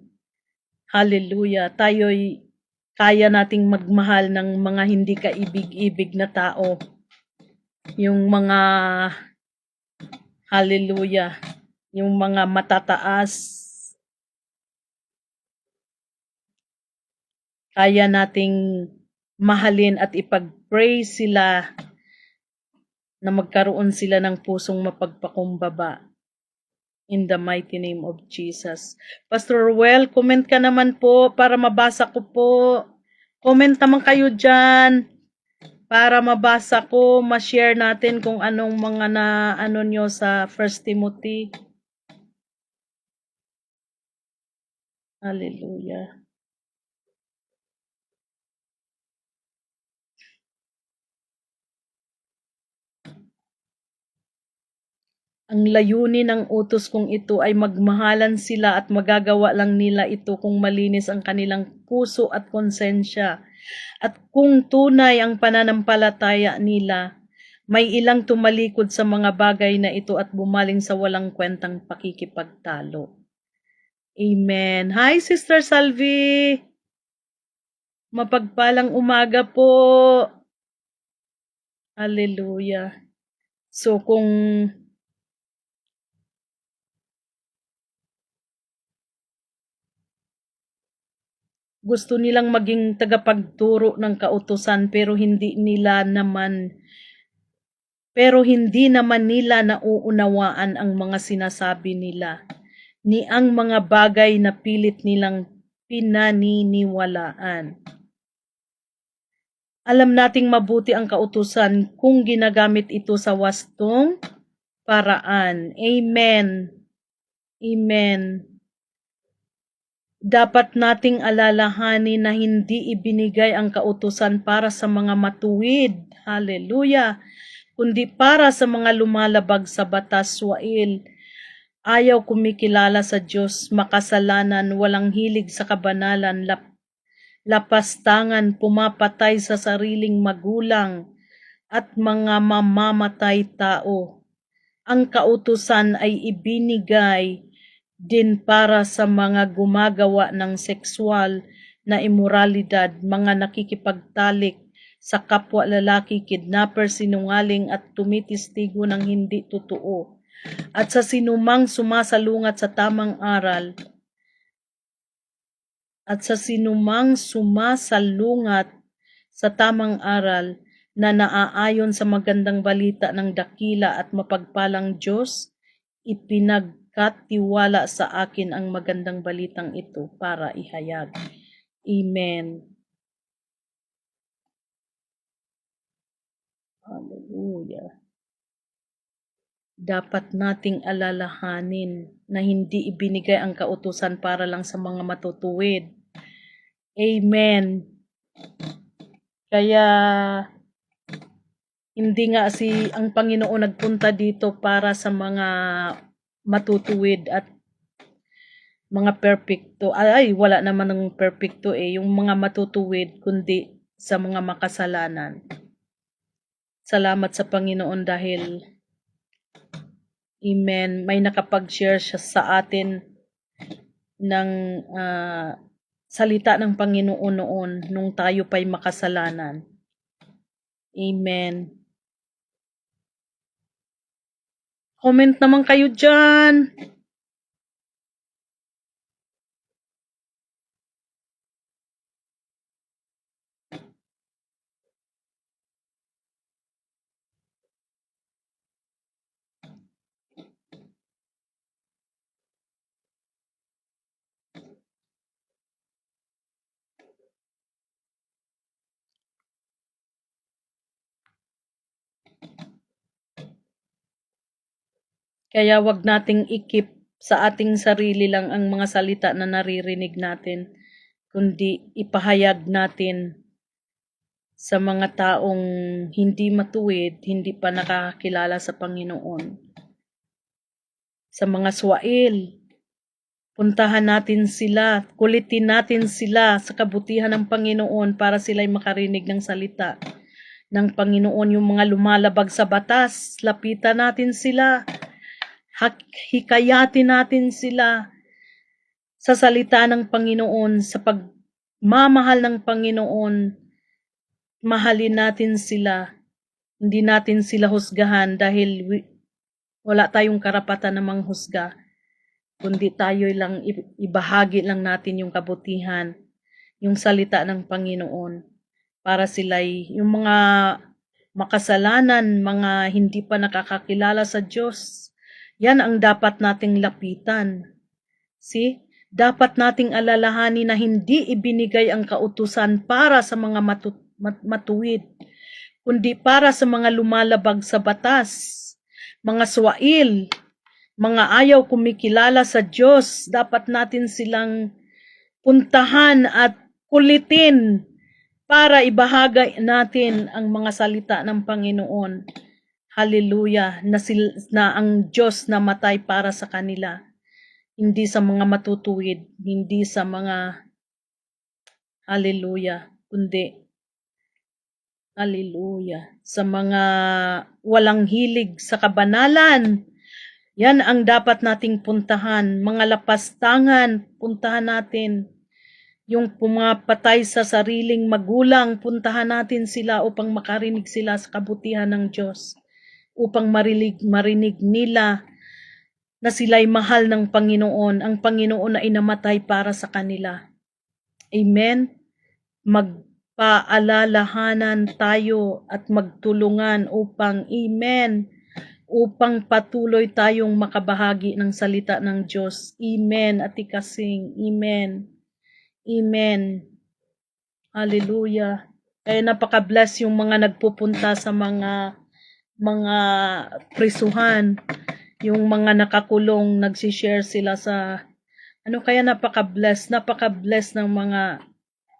Speaker 1: hallelujah, tayo'y kaya nating magmahal ng mga hindi kaibig-ibig na tao. Yung mga, hallelujah, yung mga matataas, kaya nating mahalin at ipag-pray sila na magkaroon sila ng pusong mapagpakumbaba. In the mighty name of Jesus. Pastor Ruel, comment ka naman po para mabasa ko po. Comment naman kayo dyan. Para mabasa ko, ma-share natin kung anong mga na ano nyo sa 1 Timothy. Hallelujah. Ang layunin ng utos kong ito ay magmahalan sila at magagawa lang nila ito kung malinis ang kanilang puso at konsensya. At kung tunay ang pananampalataya nila, may ilang tumalikod sa mga bagay na ito at bumaling sa walang kwentang pakikipagtalo. Amen. Hi, Sister Salvi! Mapagpalang umaga po. Hallelujah. So kung gusto nilang maging tagapagturo ng kautusan pero hindi naman nila nauunawaan ang mga sinasabi nila, ni ang mga bagay na pilit nilang pinaniniwalaan. Alam nating mabuti ang kautusan kung ginagamit ito sa wastong paraan. Amen. Amen. Dapat nating alalahanin na hindi ibinigay ang kautusan para sa mga matuwid, hallelujah, kundi para sa mga lumalabag sa batas, wail, ayaw kumikilala sa Diyos, makasalanan, walang hilig sa kabanalan, lapastangan, pumapatay sa sariling magulang, at mga mamamatay tao. Ang kautusan ay ibinigay din para sa mga gumagawa ng sexual na imoralidad, mga nakikipagtalik sa kapwa lalaki, kidnapper, sinungaling at tumitistigo ng hindi totoo, at sa sinumang sumasalungat sa tamang aral na naaayon sa magandang balita ng dakila at mapagpalang Diyos, ipinagkatiwala sa akin ang magandang balitang ito para ihayag. Amen. Hallelujah. Dapat nating alalahanin na hindi ibinigay ang kautusan para lang sa mga matutuwid. Amen. Kaya hindi nga ang Panginoon nagpunta dito para sa mga matutuwid at mga perpekto. Ay, wala naman ng perpekto yung mga matutuwid, kundi sa mga makasalanan. Salamat sa Panginoon dahil, amen, may nakapag-share siya sa atin ng salita ng Panginoon noon nung tayo pa'y makasalanan. Amen. Comment naman kayo dyan. Kaya wag nating ikip sa ating sarili lang ang mga salita na naririnig natin, kundi ipahayag natin sa mga taong hindi matuwid, hindi pa nakakakilala sa Panginoon. Sa mga swail, puntahan natin sila, kulitin natin sila sa kabutihan ng Panginoon para sila'y makarinig ng salita ng Panginoon. Yung mga lumalabag sa batas, lapitan natin sila, hikayatin natin sila sa salita ng Panginoon, sa pagmamahal ng Panginoon. Mahalin natin sila, hindi natin sila husgahan dahil wala tayong karapatan na manghusga, kundi tayo lang ibahagi lang natin yung kabutihan, yung salita ng Panginoon, para sila'y yung mga makasalanan, mga hindi pa nakakakilala sa Diyos, yan ang dapat nating lapitan. See? Dapat nating alalahanin na hindi ibinigay ang kautusan para sa mga matuwid, kundi para sa mga lumalabag sa batas, mga swail, mga ayaw kumikilala sa Diyos. Dapat natin silang puntahan at kulitin para ibahagi natin ang mga salita ng Panginoon. Hallelujah, na ang Diyos namatay para sa kanila. Hindi sa mga matutuwid, hindi sa mga hallelujah, kundi hallelujah, sa mga walang hilig sa kabanalan. Yan ang dapat nating puntahan. Mga lapastangan, puntahan natin. Yung pumapatay sa sariling magulang, puntahan natin sila upang makarinig sila sa kabutihan ng Diyos. Upang marinig nila na sila'y mahal ng Panginoon. Ang Panginoon ay namatay para sa kanila. Amen? Magpaalalahanan tayo at magtulungan upang, amen, upang patuloy tayong makabahagi ng salita ng Diyos. Amen, Ate Kasing. Amen. Amen. Hallelujah. Kaya napaka-bless yung mga nagpupunta sa mga prisuhan, yung mga nakakulong, nagsishare sila sa kaya napaka-bless ng mga,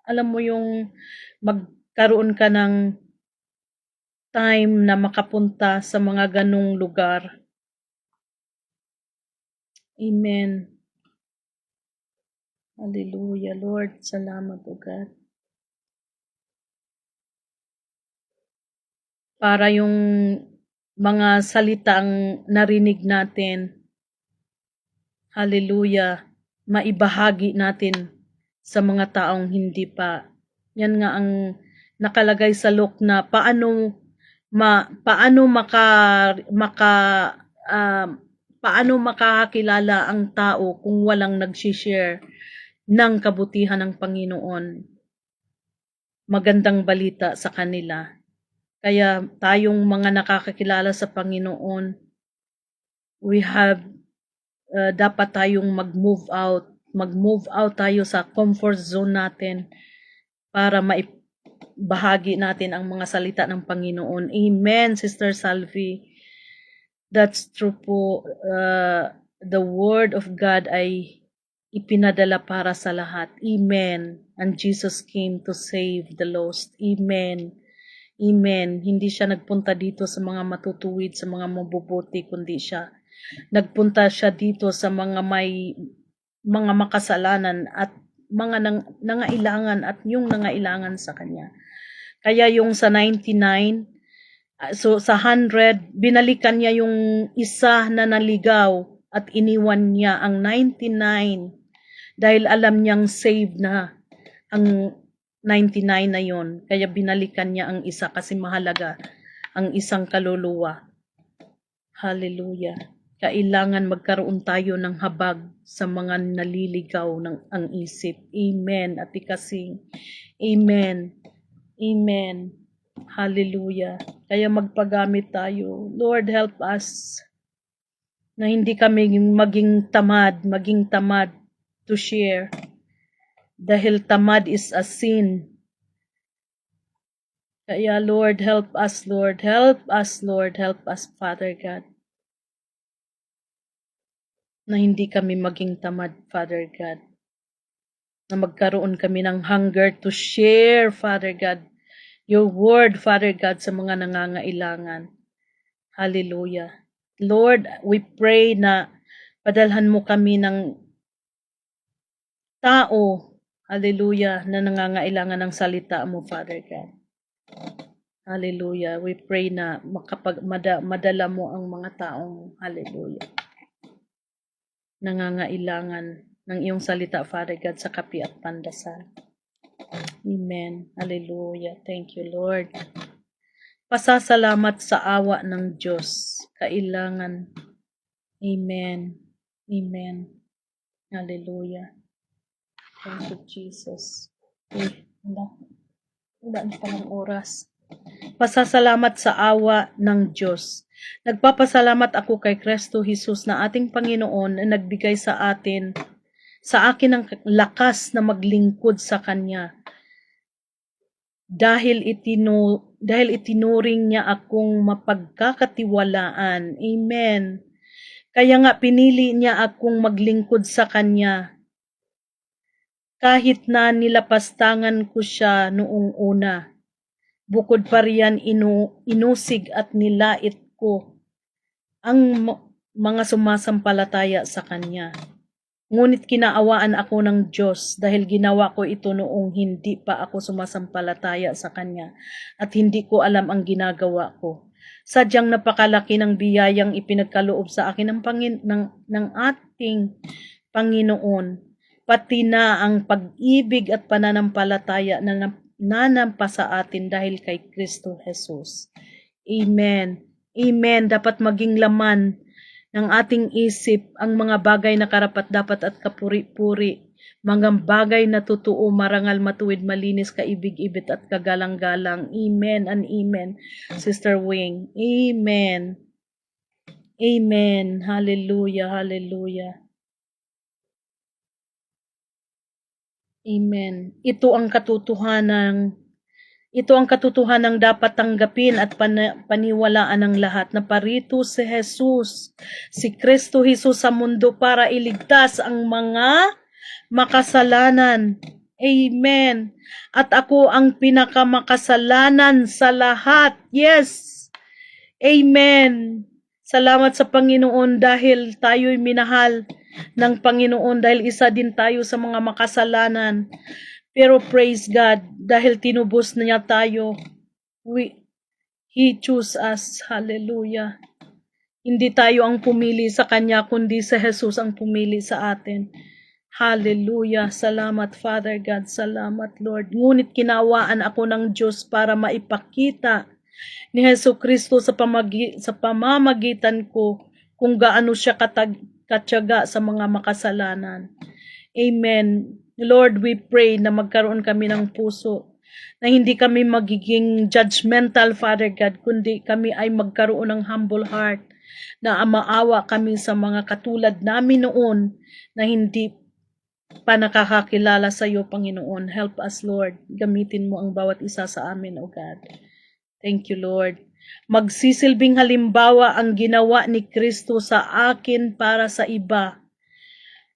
Speaker 1: alam mo yung magkaroon ka ng time na makapunta sa mga ganong lugar. Amen. Hallelujah, Lord. Salamat, O God. Para yung mga salitang narinig natin, hallelujah, maibahagi natin sa mga taong hindi pa. Yan nga ang nakalagay sa Luke na paano makakakilala ang tao kung walang nag-share ng kabutihan ng Panginoon. Magandang balita sa kanila. Kaya tayong mga nakakakilala sa Panginoon, we have dapat tayong mag-move out tayo sa comfort zone natin para maibahagi natin ang mga salita ng Panginoon. Amen, Sister Salvi. That's true po. The Word of God ay ipinadala para sa lahat. Amen. And Jesus came to save the lost. Amen. Amen. Hindi siya nagpunta dito sa mga matutuwid, sa mga mabubuti, kundi nagpunta siya dito sa mga mga makasalanan at mga nangailangan at yung nangailangan sa kanya. Kaya yung sa 99, so sa 100, binalikan niya yung isa na naligaw at iniwan niya ang 99 dahil alam niyang save na ang 99 na yon. Kaya binalikan niya ang isa kasi mahalaga ang isang kaluluwa. Hallelujah. Kailangan magkaroon tayo ng habag sa mga naliligaw ng ang isip. Amen. Ate Kasing. Amen. Amen. Hallelujah. Kaya magpagamit tayo. Lord, help us na hindi kami maging tamad to share. Dahil tamad is a sin. Kaya Lord, help us, Lord. Help us, Lord. Help us, Father God. Na hindi kami maging tamad, Father God. Na magkaroon kami ng hunger to share, Father God, your word, Father God, sa mga nangangailangan. Hallelujah. Lord, we pray na padalhan mo kami ng tao, hallelujah, na nangangailangan ng salita mo, Father God. Hallelujah. We pray na madala mo ang mga taong, hallelujah, nangangailangan ng iyong salita, Father God, sa kapi at pandasal. Amen. Hallelujah. Thank you, Lord. Pasasalamat sa awa ng Diyos. Kailangan. Amen. Amen. Hallelujah. Thank you, Jesus. Wala na palang oras. Pasasalamat sa awa ng Diyos. Nagpapasalamat ako kay Kristo Jesus na ating Panginoon na nagbigay sa akin ng lakas na maglingkod sa Kanya. Dahil dahil itinuring niya akong mapagkakatiwalaan. Amen. Kaya nga pinili niya akong maglingkod sa Kanya. Kahit na nilapastangan ko siya noong una. Bukod pa riyan inusig at nilait ko ang mga sumasampalataya sa Kanya. Ngunit kinaawaan ako ng Diyos dahil ginawa ko ito noong hindi pa ako sumasampalataya sa Kanya at hindi ko alam ang ginagawa ko. Sadyang napakalaki ng biyayang ipinagkaloob sa akin ng ating Panginoon, pati na ang pag-ibig at pananampalataya na nanampa sa atin dahil kay Kristo Jesus. Amen. Amen. Dapat maging laman ng ating isip ang mga bagay na karapat-dapat at kapuri-puri, mga bagay na totoo, marangal, matuwid, malinis, kaibig-ibig at kagalang-galang. Amen and amen, Sister Wing. Amen. Amen. Hallelujah, hallelujah. Amen. Ito ang katotohanang dapat tanggapin at paniwalaan ng lahat na parito si Jesus, si Kristo Jesus sa mundo para iligtas ang mga makasalanan. Amen. At ako ang pinakamakasalanan sa lahat. Yes. Amen. Salamat sa Panginoon dahil tayo'y minahal ng Panginoon dahil isa din tayo sa mga makasalanan. Pero praise God, dahil tinubos na niya tayo, He chose us. Hallelujah. Hindi tayo ang pumili sa Kanya, kundi si Jesus ang pumili sa atin. Hallelujah. Salamat, Father God. Salamat, Lord. Ngunit kinawaan ako ng Diyos para maipakita ni Hesus Kristo sa pamamagitan ko kung gaano siya katyaga sa mga makasalanan. Amen. Lord, we pray na magkaroon kami ng puso, na hindi kami magiging judgmental, Father God, kundi kami ay magkaroon ng humble heart, na maawa kami sa mga katulad namin noon na hindi pa nakakakilala sa iyo, Panginoon. Help us, Lord. Gamitin mo ang bawat isa sa amin, O God. Thank you, Lord. Magsisilbing halimbawa ang ginawa ni Kristo sa akin para sa iba.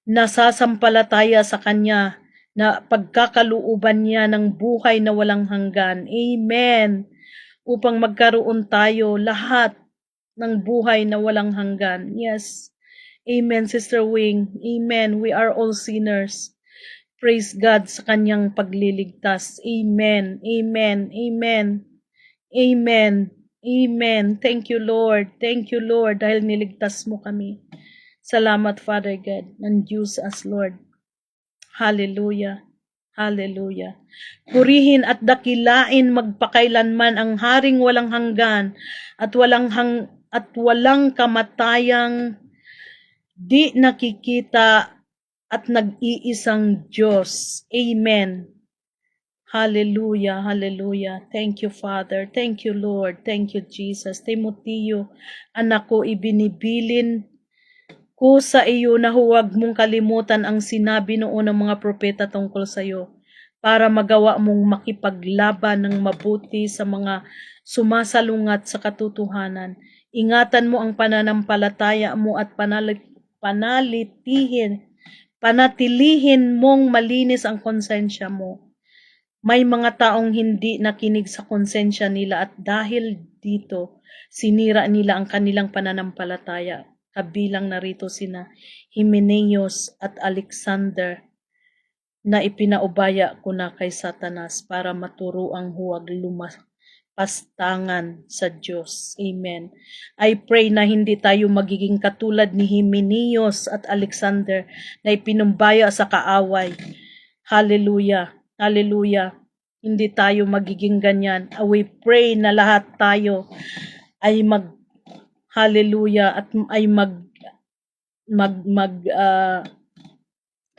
Speaker 1: Nasasampalataya sa Kanya na pagkakalooban niya ng buhay na walang hanggan. Amen. Upang magkaroon tayo lahat ng buhay na walang hanggan. Yes. Amen, Sister Wing. Amen. We are all sinners. Praise God sa Kanyang pagliligtas. Amen. Amen. Amen. Amen. Amen. Thank you, Lord. Thank you, Lord, dahil niligtas mo kami. Salamat, Father God, and use us, Lord. Hallelujah. Hallelujah. Purihin at dakilain magpakailanman ang haring walang hanggan at walang kamatayang di nakikita at nag-iisang Diyos. Amen. Hallelujah, hallelujah. Thank you, Father. Thank you, Lord. Thank you, Jesus. Timoteo, anak ko, ibinibilin ko sa iyo na huwag mong kalimutan ang sinabi noon ng mga propeta tungkol sa iyo para magawa mong makipaglaban ng mabuti sa mga sumasalungat sa katotohanan. Ingatan mo ang pananampalataya mo at panatilihin mong malinis ang konsensya mo. May mga taong hindi nakinig sa konsensya nila at dahil dito, sinira nila ang kanilang pananampalataya. Kabilang narito sina Hymenaeus at Alexander na ipinaubaya ko na kay Satanas para maturo ang huwag lumapastangan sa Diyos. Amen. I pray na hindi tayo magiging katulad ni Hymenaeus at Alexander na ipinumbaya sa kaaway. Hallelujah. Hallelujah. Hindi tayo magiging ganyan. We pray na lahat tayo ay hallelujah at ay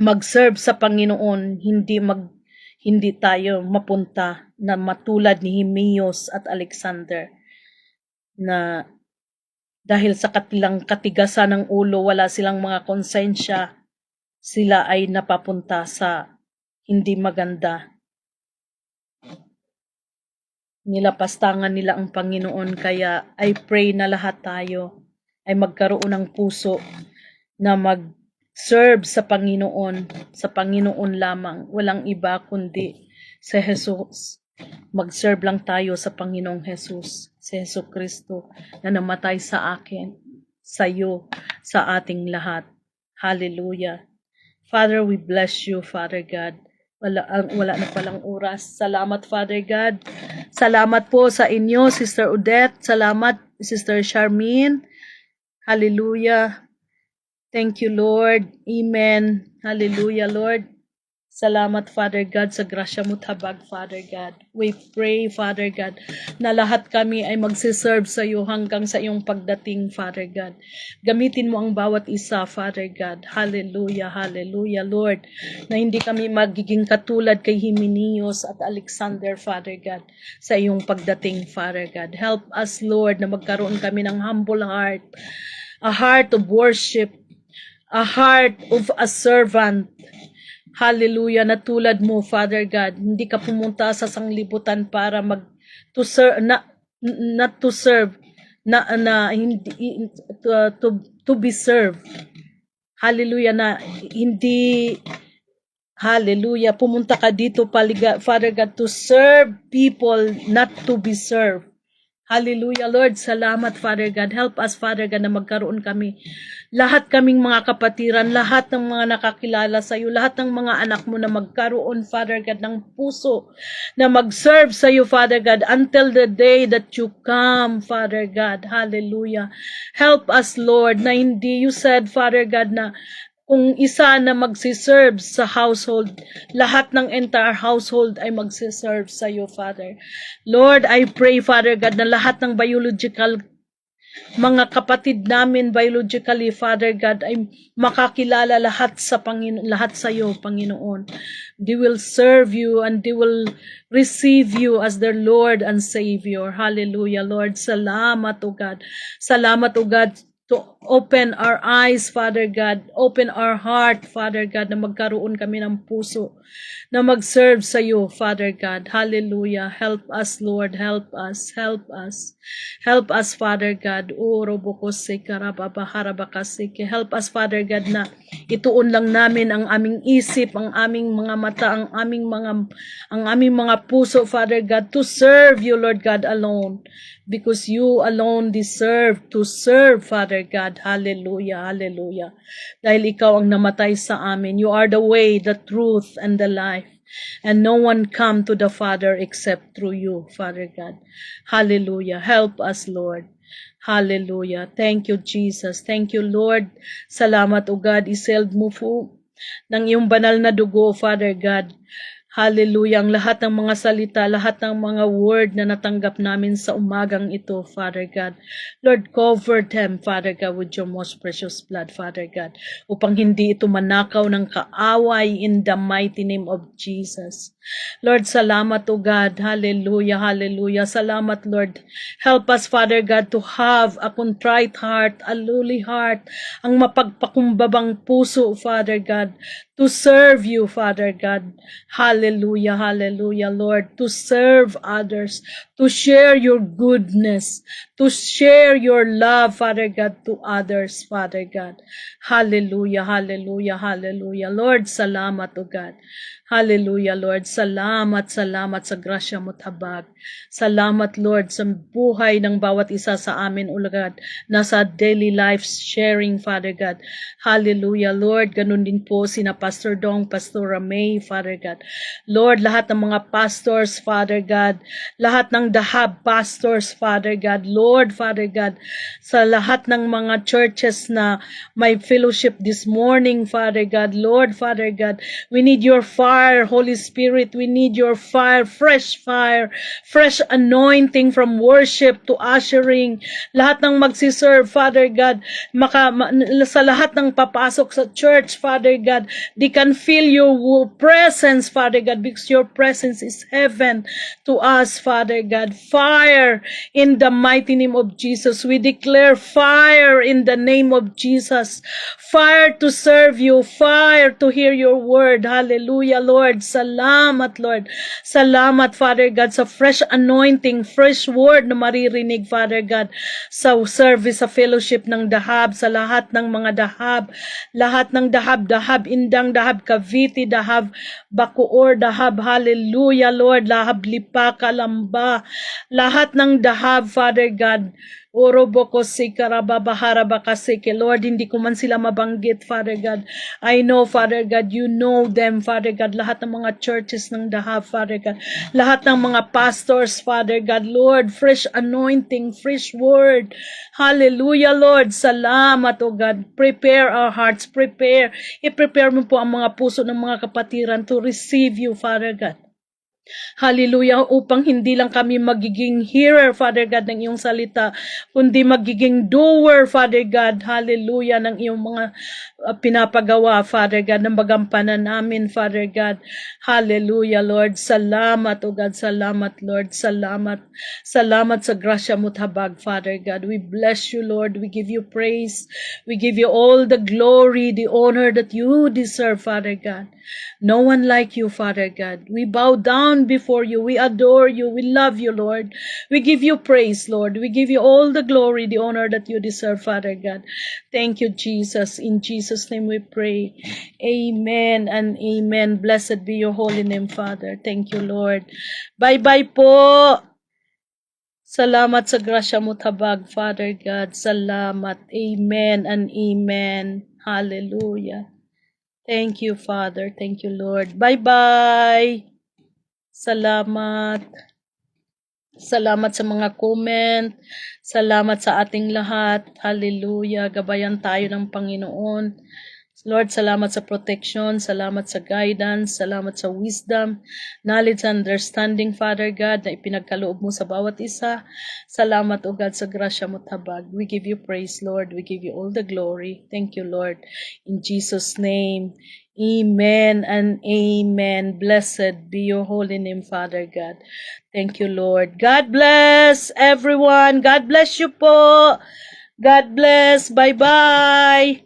Speaker 1: mag-serve sa Panginoon, hindi tayo mapunta na matulad ni Hymenaeus at Alexander na dahil sa katilang katigasan ng ulo, wala silang mga konsensya, sila ay napapunta sa hindi maganda. nilapastangan nila ang Panginoon. Kaya I pray na lahat tayo ay magkaroon ng puso na mag-serve sa Panginoon lamang. Walang iba kundi sa Jesus. Mag-serve lang tayo sa Panginoong Jesus, si Jesu Kristo na namatay sa akin, sa iyo, sa ating lahat. Hallelujah. Father, we bless you, Father God. Wala na palang oras. Salamat, Father God. Salamat po sa inyo, Sister Odette. Salamat, Sister Charmaine. Hallelujah. Thank you, Lord. Amen. Hallelujah, Lord. Salamat, Father God, sa grasya mo tabag, Father God. We pray, Father God, na lahat kami ay magsiserve sa iyo hanggang sa iyong pagdating, Father God. Gamitin mo ang bawat isa, Father God. Hallelujah, hallelujah, Lord. Na hindi kami magiging katulad kay Himenios at Alexander, Father God, sa iyong pagdating, Father God. Help us, Lord, na magkaroon kami ng humble heart, a heart of worship, a heart of a servant. Hallelujah, na tulad mo, Father God. Hindi ka pumunta sa sanglibutan para to serve, not to serve, hindi to be served. Hallelujah, na hindi, hallelujah, pumunta ka dito, Father God, to serve people, not to be served. Hallelujah, Lord. Salamat, Father God. Help us, Father God, na magkaroon kami. Lahat kaming mga kapatiran, lahat ng mga nakakilala sa iyo, lahat ng mga anak mo na magkaroon, Father God, ng puso na mag-serve sa iyo, Father God, until the day that you come, Father God. Hallelujah. Help us, Lord, na hindi, you said, Father God, na kung isa na magsiserve sa household, lahat ng entire household ay magsiserve sa iyo, Father. Lord, I pray, Father God, na lahat ng biological mga kapatid namin biologically, Father God, ay makakilala lahat sa Panginoon, lahat sa iyo, Panginoon. They will serve you and they will receive you as their Lord and Savior. Hallelujah, Lord. Salamat, O God. Salamat, O God, to open our eyes, Father God. Open our heart, Father God, na magkaroon kami ng puso na mag-serve sa iyo, Father God. Hallelujah. Help us, Lord. Help us. Help us. Help us, Father God. Help us, Father God, na ituon lang namin ang aming isip, ang aming mga mata, ang aming mga puso, Father God, to serve you, Lord God, alone. Because you alone deserve to serve, Father God. Hallelujah, hallelujah. Dahil ikaw ang namatay sa amin. You are the way, the truth, and the life. And no one come to the Father except through you, Father God. Hallelujah. Help us, Lord. Hallelujah. Thank you, Jesus. Thank you, Lord. Salamat, O God. Iseld mo po ng iyong banal na dugo, Father God. Hallelujah. Ang lahat ng mga salita, lahat ng mga word na natanggap namin sa umagang ito, Father God. Lord, cover them, Father God, with your most precious blood, Father God, upang hindi ito manakaw ng kaaway in the mighty name of Jesus. Lord, salamat, O God. Hallelujah, hallelujah. Salamat, Lord. Help us, Father God, to have a contrite heart, a lowly heart, ang mapagpakumbabang puso, Father God, to serve you, Father God. Hallelujah, hallelujah, Lord. To serve others, to share your goodness, to share your love, Father God, to others, Father God. Hallelujah, hallelujah, hallelujah. Lord, salamat, O God. Hallelujah, Lord. Salamat, salamat sa grasya mo tabag. Salamat, Lord, sa buhay ng bawat isa sa amin, O God, nasa daily life sharing, Father God. Hallelujah, Lord. Ganun din po sina Pastor Dong, Pastor Ramey, Father God. Lord, lahat ng mga pastors, Father God, lahat ng Dahab pastors, Father God, Lord, Father God, sa lahat ng mga churches na may fellowship this morning, Father God, Lord, Father God, we need your fire, Holy Spirit, we need your fire, fresh anointing from worship to ushering, lahat ng magsiserve, Father God, sa lahat ng papasok sa church, Father God, they can feel your presence, Father God, because your presence is heaven to us, Father God. Fire in the mighty name of Jesus. We declare fire in the name of Jesus. Fire to serve you, fire to hear your word. Hallelujah, Lord. Salamat, Lord. Salamat, Father God, sa fresh anointing, fresh word na maririnig, Father God, sa service, sa fellowship ng Dahab, sa lahat ng mga Dahab, lahat ng Dahab, Dahab Indang, Dahab Cavite, Dahab Bacoor, Dahab, hallelujah, Lord, Dahab Lipa, Kalamba, lahat ng Dahab, Father God, Oroboko Sikarababaharabakasike. Lord, hindi ko man sila mabanggit, Father God. I know, Father God, you know them, Father God. Lahat ng mga churches ng Dahab, Father God. Lahat ng mga pastors, Father God. Lord, fresh anointing, fresh word. Hallelujah, Lord. Salamat, O God. Prepare our hearts. I-prepare mo po ang mga puso ng mga kapatiran to receive you, Father God. Hallelujah, upang hindi lang kami magiging hearer, Father God, ng iyong salita, kundi magiging doer, Father God, hallelujah, ng iyong mga pinapagawa, Father God, ng magampanan namin, Father God. Hallelujah, Lord. Salamat, O God. Salamat, Lord. Salamat. Salamat sa grasya mo tabag, Father God. We bless you, Lord. We give you praise. We give you all the glory, the honor that you deserve, Father God. No one like you, Father God. We bow down before you. We adore you. We love you, Lord. We give you praise, Lord. We give you all the glory, the honor that you deserve, Father God. Thank you, Jesus. In Jesus' name we pray. Amen and amen. Blessed be your holy name, Father. Thank you, Lord. Bye-bye po. Salamat sa grasya mo tabag, Father God. Salamat. Amen and amen. Hallelujah. Thank you, Father. Thank you, Lord. Bye-bye. Salamat. Salamat sa mga comment. Salamat sa ating lahat. Hallelujah. Gabayan tayo ng Panginoon. Lord, salamat sa protection, salamat sa guidance, salamat sa wisdom, knowledge, and understanding, Father God, na ipinagkaloob mo sa bawat isa. Salamat, O God, sa grasya mo tabag. We give you praise, Lord. We give you all the glory. Thank you, Lord. In Jesus' name, amen and amen. Blessed be your holy name, Father God. Thank you, Lord. God bless everyone. God bless you po. God bless. Bye-bye.